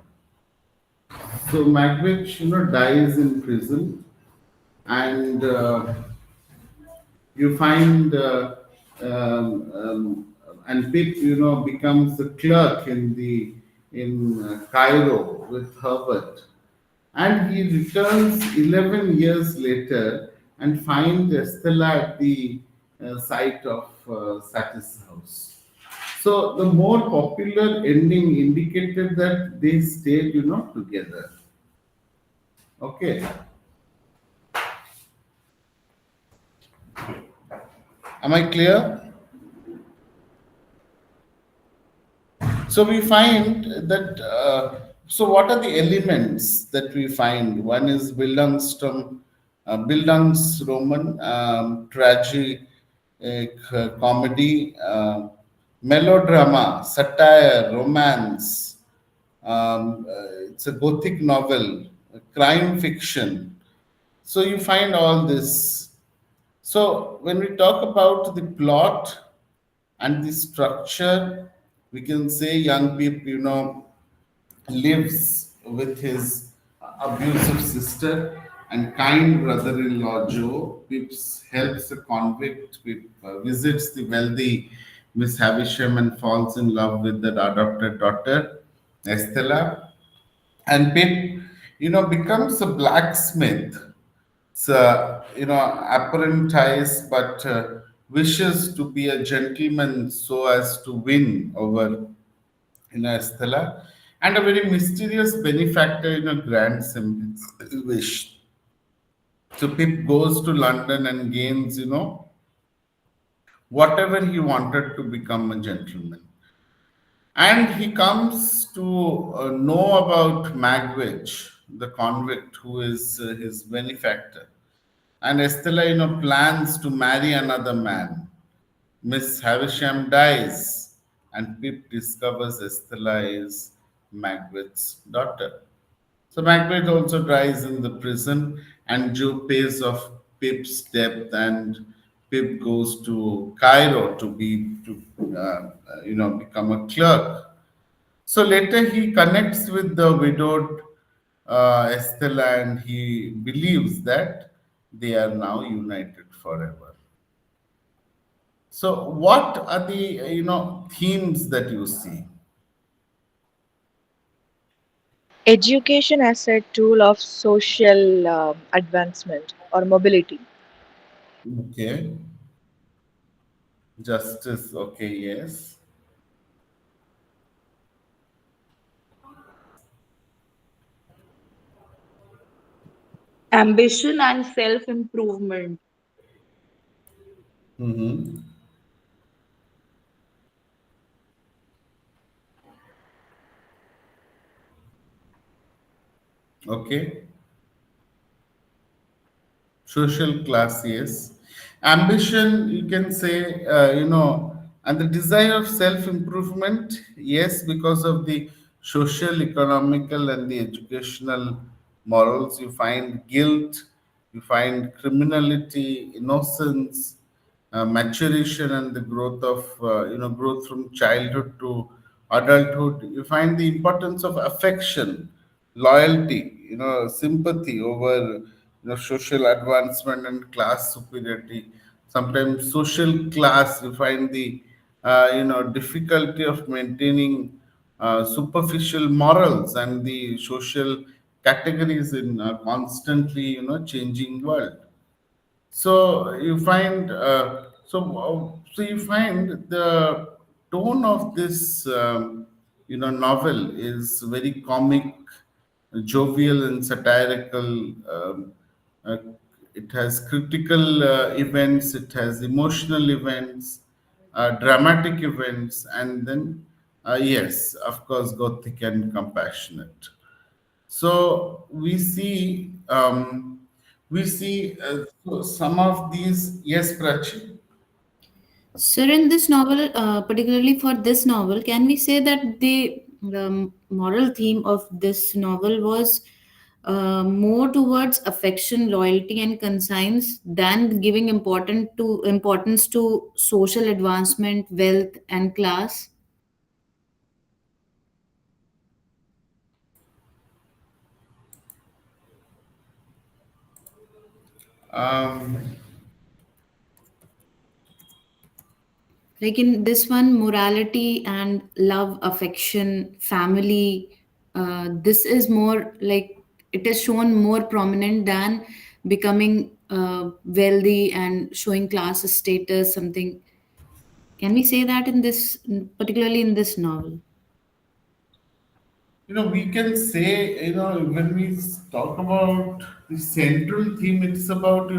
S1: So Magwitch, dies in prison, and you find, and Pip, becomes the clerk in Cairo with Herbert, and he returns 11 years later and finds Estella at the site of Satis house. So the more popular ending indicated that they stayed, together. Okay, am I clear? So we find that. So what are the elements that we find? One is Bildungsroman, tragic comedy, melodrama, satire, romance. It's a gothic novel, crime fiction. So you find all this. So when we talk about the plot and the structure, we can say young people, lives with his abusive sister and kind brother-in-law Joe. Pips helps a convict. Pip visits the wealthy Miss Havisham and falls in love with the adopted daughter Estella. And Pip, becomes a blacksmith. So, apprentice, but wishes to be a gentleman so as to win over, Estella, and a very mysterious benefactor, grants him his wish. So Pip goes to London and gains, whatever he wanted to become a gentleman. And he comes to know about Magwitch, the convict who is his benefactor. And Estella, plans to marry another man. Miss Havisham dies, and Pip discovers Estella is Magritt's daughter. So Macbeth also dies in the prison, and Joe pays off Pip's debt, and Pip goes to Cairo to become a clerk. So later he connects with the widowed Estella, and he believes that they are now united forever. So what are the themes that you see?
S4: Education as a tool of social advancement or mobility.
S1: Okay, justice. Okay, yes.
S3: Ambition and self improvement.
S1: Mm-hmm. Okay. Social class, yes. Ambition, you can say, and the desire of self improvement, yes, because of the social, economical, and the educational morals. You find guilt, you find criminality, innocence, maturation, and the growth of, growth from childhood to adulthood. You find the importance of affection, loyalty, sympathy over social advancement and class superiority. Sometimes social class, you find the difficulty of maintaining superficial morals and the social categories in a constantly changing world. So you find so you find the tone of this novel is very comic, jovial, and satirical. Uh, it has critical events, it has emotional events, dramatic events, and then yes, of course, gothic and compassionate. So we see so some of these. Yes, Prachi.
S2: Sir, in this novel, particularly for this novel, can we say that the moral theme of this novel was more towards affection, loyalty, and conscience than giving importance to social advancement, wealth, and class?
S1: Um,
S2: Like in this one, morality and love, affection, family, this is more like it is shown more prominent than becoming wealthy and showing class status, something. Can we say that in this, particularly in this novel?
S1: we can say, when we talk about the central theme, it's about,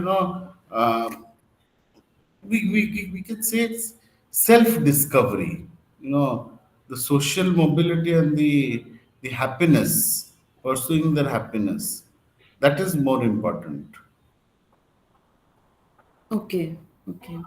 S1: we can say it's self-discovery, the social mobility and the happiness, pursuing their happiness. That is more important.
S2: Okay, okay.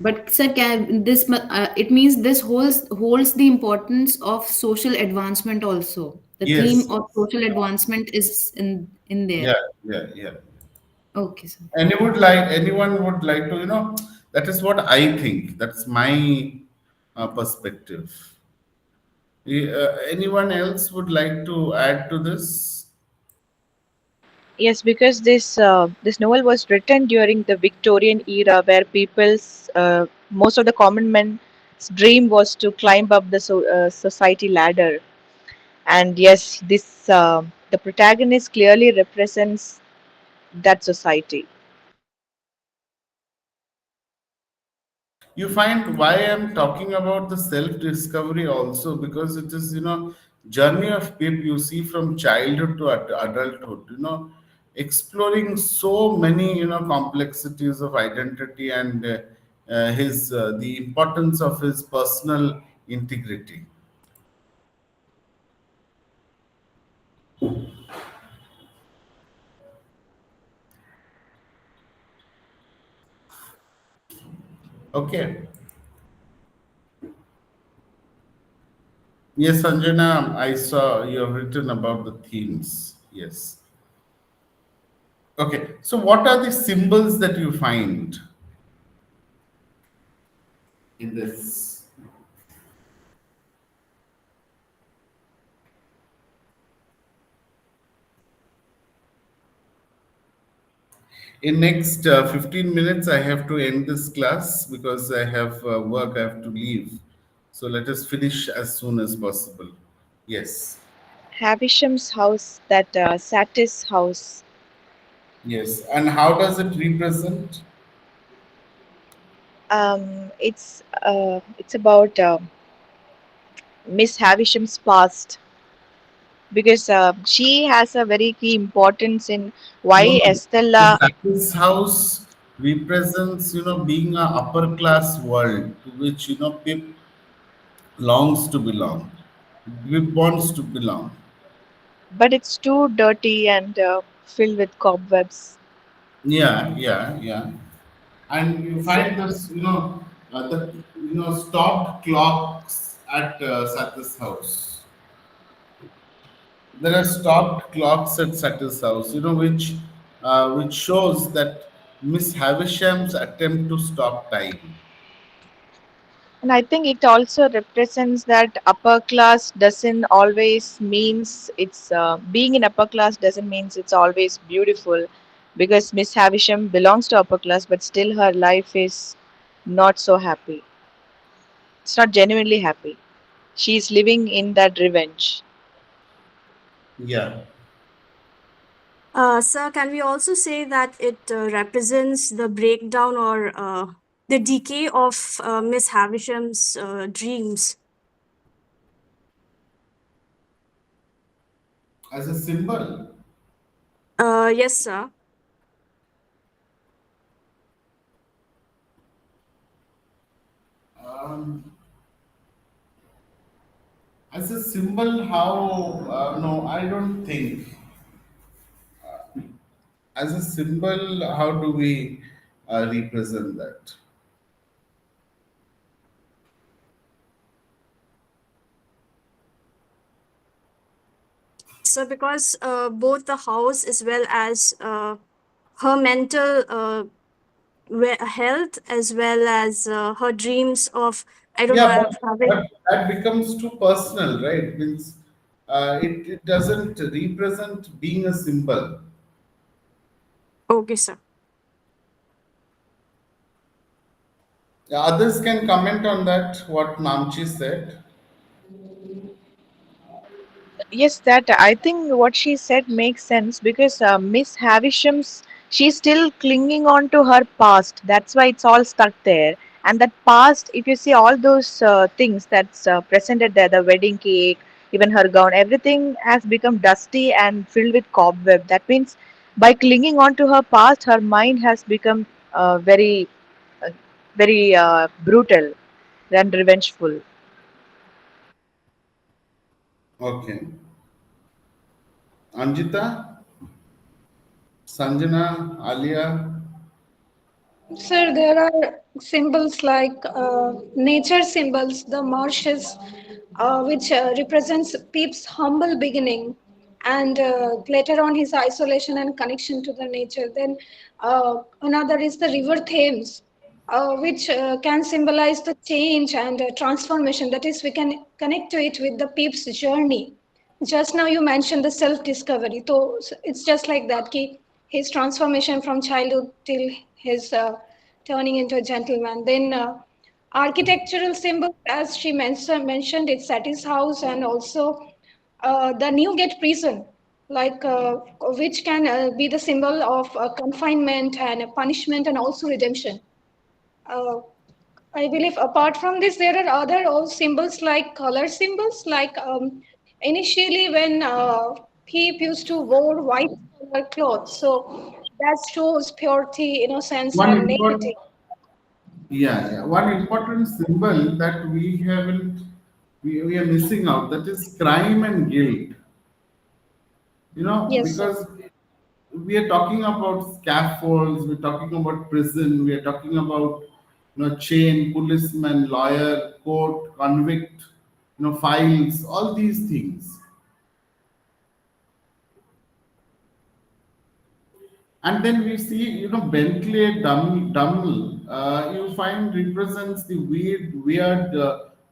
S2: But sir, can it means this holds the importance of social advancement also. The theme
S1: Yes.
S2: of social advancement is in there.
S1: Yeah, yeah, yeah.
S2: Okay, sir.
S1: Anyone would like to, that is what I think. That's my perspective. Anyone else would like to add to this?
S4: Yes, because this novel was written during the Victorian era, where people's most of the common men's dream was to climb up the society ladder. And yes, this the protagonist clearly represents that society.
S1: You find why I'm talking about the self-discovery also, because it is, journey of Pip, you see, from childhood to adulthood, exploring so many, complexities of identity and his the importance of his personal integrity. Okay. Yes, Sanjana, I saw you have written about the themes. Yes. Okay. So, what are the symbols that you find in this? In next 15 minutes, I have to end this class because I have work. I have to leave. So let us finish as soon as possible. Yes.
S4: Havisham's house, that Satis house.
S1: Yes. And how does it represent?
S4: It's about Miss Havisham's past because she has a very key importance in
S1: No,
S4: why
S1: no. The
S4: Estella.
S1: Satis house represents, being a upper class world to which, Pip longs to belong. Pip wants to belong.
S4: But it's too dirty and filled with cobwebs.
S1: Yeah, yeah, yeah. And you find this, the stopped clocks at Satya's house. There are stopped clocks at Satya's house, which shows that Miss Havisham's attempt to stop time.
S4: And I think it also represents that upper class doesn't always means it's being in upper class doesn't means it's always beautiful, because Miss Havisham belongs to upper class, but still her life is not so happy. It's not genuinely happy. She's living in that revenge.
S1: Yeah,
S7: Sir, can we also say that it represents the breakdown or the decay of Miss Havisham's dreams?
S1: as a symbol.
S7: Yes, sir.
S1: Um, as a symbol, how? No, I don't think. As a symbol, how do we represent that?
S7: So, because both the house as well as her mental health, as well as her dreams of, I don't
S1: Yeah,
S7: know, of
S1: but
S7: having.
S1: that becomes too personal, right? Means it doesn't represent being a symbol.
S7: Okay, sir.
S1: Yeah, others can comment on that, what Namchi said.
S4: Yes, that I think what she said makes sense because Miss Havisham's she's still clinging on to her past. That's why it's all stuck there. And that past, if you see all those things that's presented there, the wedding cake, even her gown, everything has become dusty and filled with cobweb. That means by clinging on to her past, her mind has become uh, very brutal and revengeful.
S1: Okay. Anjita, Sanjana, Alia.
S5: Sir, there are symbols like nature symbols, the marshes, which represents Pepys' humble beginning, and later on his isolation and connection to the nature. Then another is the river Thames, which can symbolize the change and transformation. That is, we can connect to it with the Pepys' journey. Just now you mentioned the self-discovery. So it's just like that. His transformation from childhood till his turning into a gentleman. Then architectural symbols, as she mentioned, it's at his house, and also the Newgate prison, like which can be the symbol of confinement and punishment and also redemption. Uh, I believe apart from this, there are other old symbols like color symbols, like initially when Peep used to wear white color clothes, so that shows purity, innocence,
S1: One
S5: and
S1: important,
S5: naivety.
S1: yeah, yeah. One important symbol that we are missing out, that is crime and guilt.
S5: Yes, sir.
S1: Because we are talking about scaffolds, we're talking about prison, we are talking about chain, policeman, lawyer, court, convict. files, all these things. And then we see, Bentley Dummel, you find represents the weird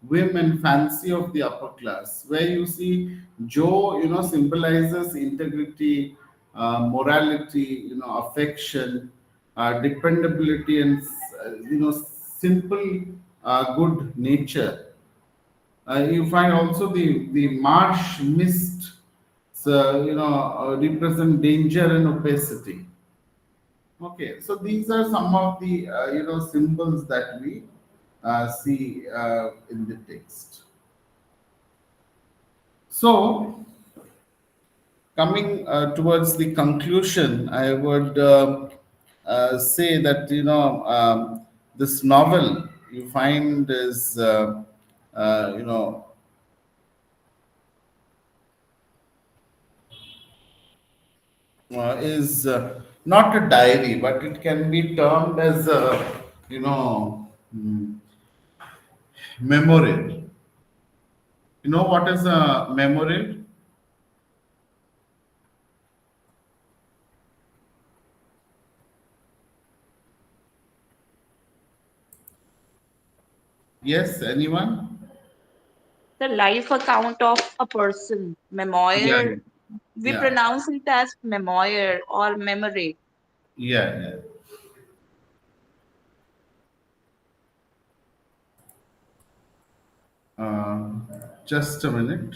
S1: whim and fancy of the upper class, where you see Joe, symbolizes integrity, morality, affection, dependability, and, simple good nature. You find also the marsh mist, so, represent danger and opacity. Okay, so these are some of the symbols that we see in the text. So, coming towards the conclusion, I would say that this novel you find is you know is not a diary, but it can be termed as a memorial. You know what is a memorial? Yes, anyone?
S3: The life account of a person,
S1: Yeah,
S3: memoir.
S1: yeah,
S3: We
S1: yeah,
S3: pronounce it as memoir or memory.
S1: yeah, yeah. Uh, just a minute.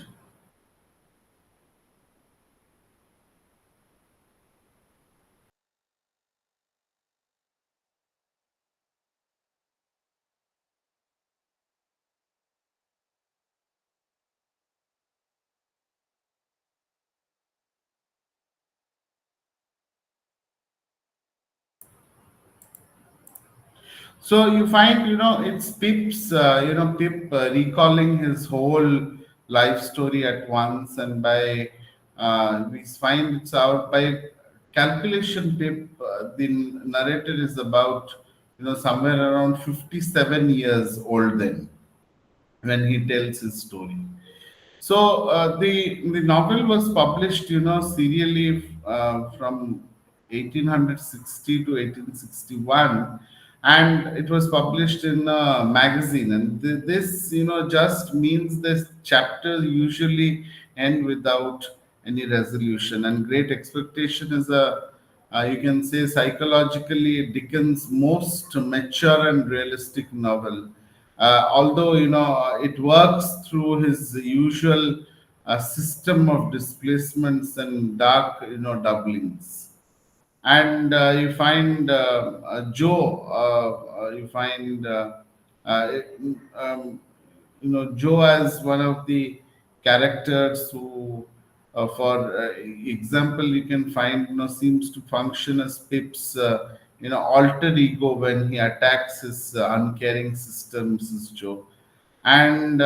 S1: So you find, it's Pip recalling his whole life story at once, and by we find it's out by calculation. Pip, the narrator is about, somewhere around 57 years old then when he tells his story. So the novel was published, serially from 1860 to 1861, and it was published in a magazine. And this, just means this chapter usually end without any resolution. And Great Expectation is a, you can say, psychologically Dickens' most mature and realistic novel. Although it works through his usual system of displacements and dark doublings. And you find Joe. You find uh, um, Joe as one of the characters who, for example, you can find seems to function as Pip's alter ego when he attacks his uncaring systems as Joe. And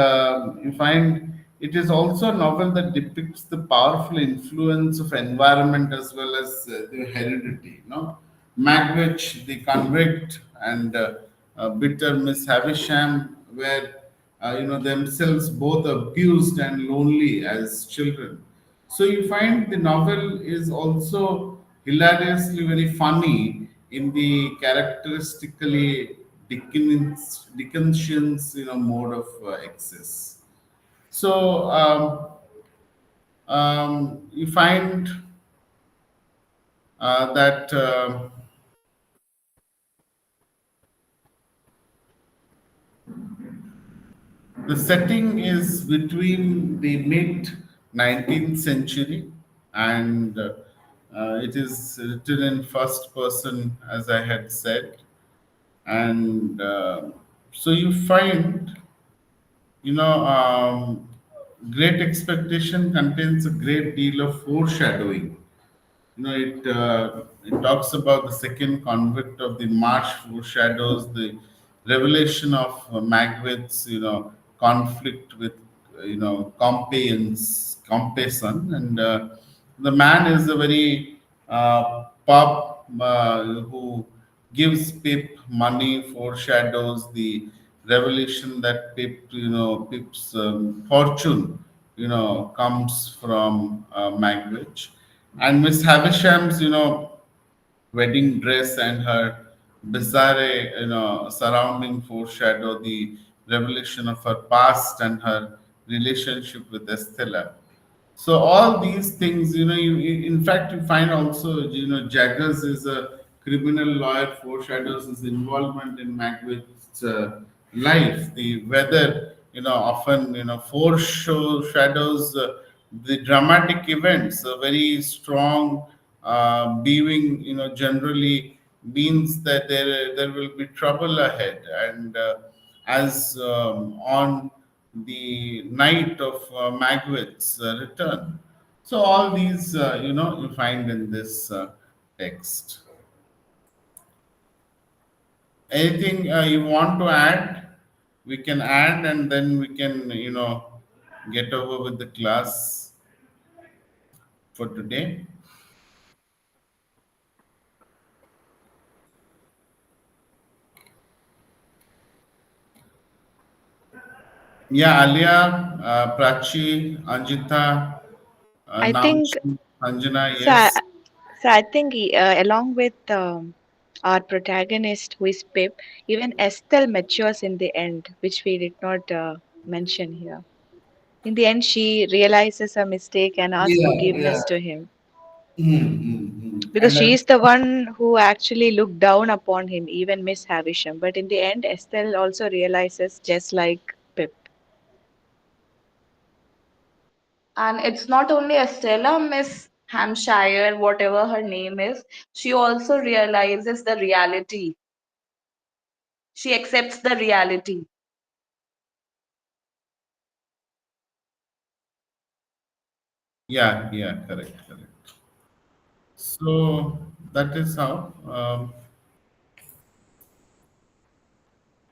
S1: you find it is also a novel that depicts the powerful influence of environment as well as the heredity. Magwitch, the convict, and bitter Miss Havisham were, themselves both abused and lonely as children. So you find the novel is also hilariously very funny in the characteristically Dickensian's mode of excess. So you find that the setting is between the mid 19th century, and it is written in first person, as I had said. And so you find, you know, Great Expectation contains a great deal of foreshadowing. It talks about the second convict of the marsh, foreshadows the revelation of Magwit's conflict with compassion. And the man is a very pub who gives Pip money, foreshadows the revelation that Pip's fortune, comes from Magwitch, and Miss Havisham's, wedding dress and her bizarre, surrounding foreshadow the revelation of her past and her relationship with Estella. So all these things, in fact, you find also, Jaggers is a criminal lawyer, foreshadows his involvement in Magwitch's life. The weather, often, foreshadows the dramatic events. A very strong being, generally means that there will be trouble ahead. And as on the night of Magwitch's return. So all these, you find in this text. Anything you want to add? We can add, and then we can, get over with the class for today. Yeah, Alia, Prachi, Anjita,
S4: I think
S1: Namchi, Anjana,
S4: so. I,
S1: yes.
S4: so I think along with our protagonist, who is Pip, even Estelle matures in the end, which we did not mention here. In the end, she realizes her mistake and asks
S1: Yeah, yeah.
S4: forgiveness to him because
S1: And
S4: she is the one who actually looked down upon him, even Miss Havisham. But in the end, Estelle also realizes, just like Pip.
S3: And it's not only Estella, Miss Hampshire, whatever her name is, she also realizes the reality. She accepts the reality.
S1: yeah, yeah, correct, correct. So that is how.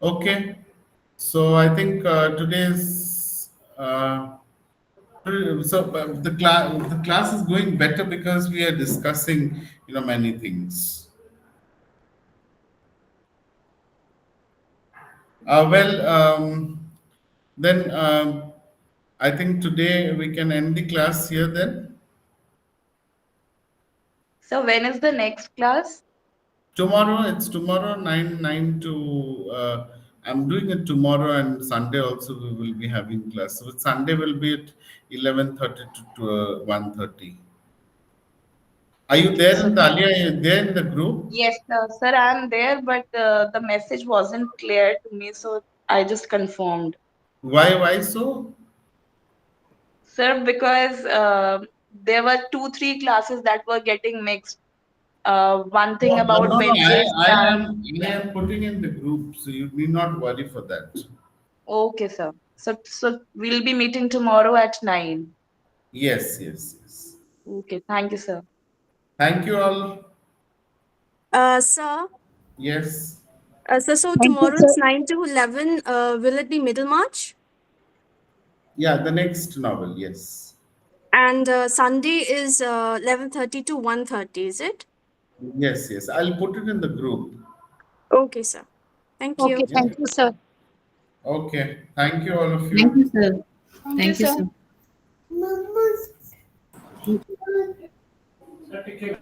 S1: Okay. So I think today's the class is going better because we are discussing many things. Well, then I think today we can end the class here. Then
S3: So when is the next class?
S1: tomorrow, it's tomorrow nine to. I'm doing it tomorrow and Sunday also. We will be having class. So Sunday will be at 11:30 to 1:30. Are you
S3: Okay,
S1: there
S3: so
S1: in the Alia? Are you there in the group?
S3: yes, sir, I'm there, but the message wasn't clear to me, so I just confirmed.
S1: Why so?
S3: Sir, because there were two, three classes that were getting mixed. One thing
S1: No,
S3: about
S1: no, no. I,
S3: wedges
S1: I
S3: and
S1: am I am putting in the group, so you need not worry for that.
S3: okay, sir. So we'll be meeting tomorrow at 9.
S1: Yes, yes, yes.
S3: Okay, thank you, sir.
S1: Thank you all.
S7: Sir,
S1: Yes.
S7: so
S5: Thank you,
S7: tomorrow
S5: sir.
S7: it's 9 to 11. Will it be Middlemarch?
S1: Yeah, the next novel. Yes.
S7: And Sunday is 11:30 to 1:30, is it?
S1: Yes, yes. I'll put it in the group.
S7: Okay, sir. Thank
S5: Okay,
S7: you.
S1: Yeah.
S5: thank you, sir.
S1: Okay. Thank you, all of
S2: Thank
S1: you.
S2: you, sir.
S3: Thank you,
S2: Thank you,
S3: sir.
S2: sir.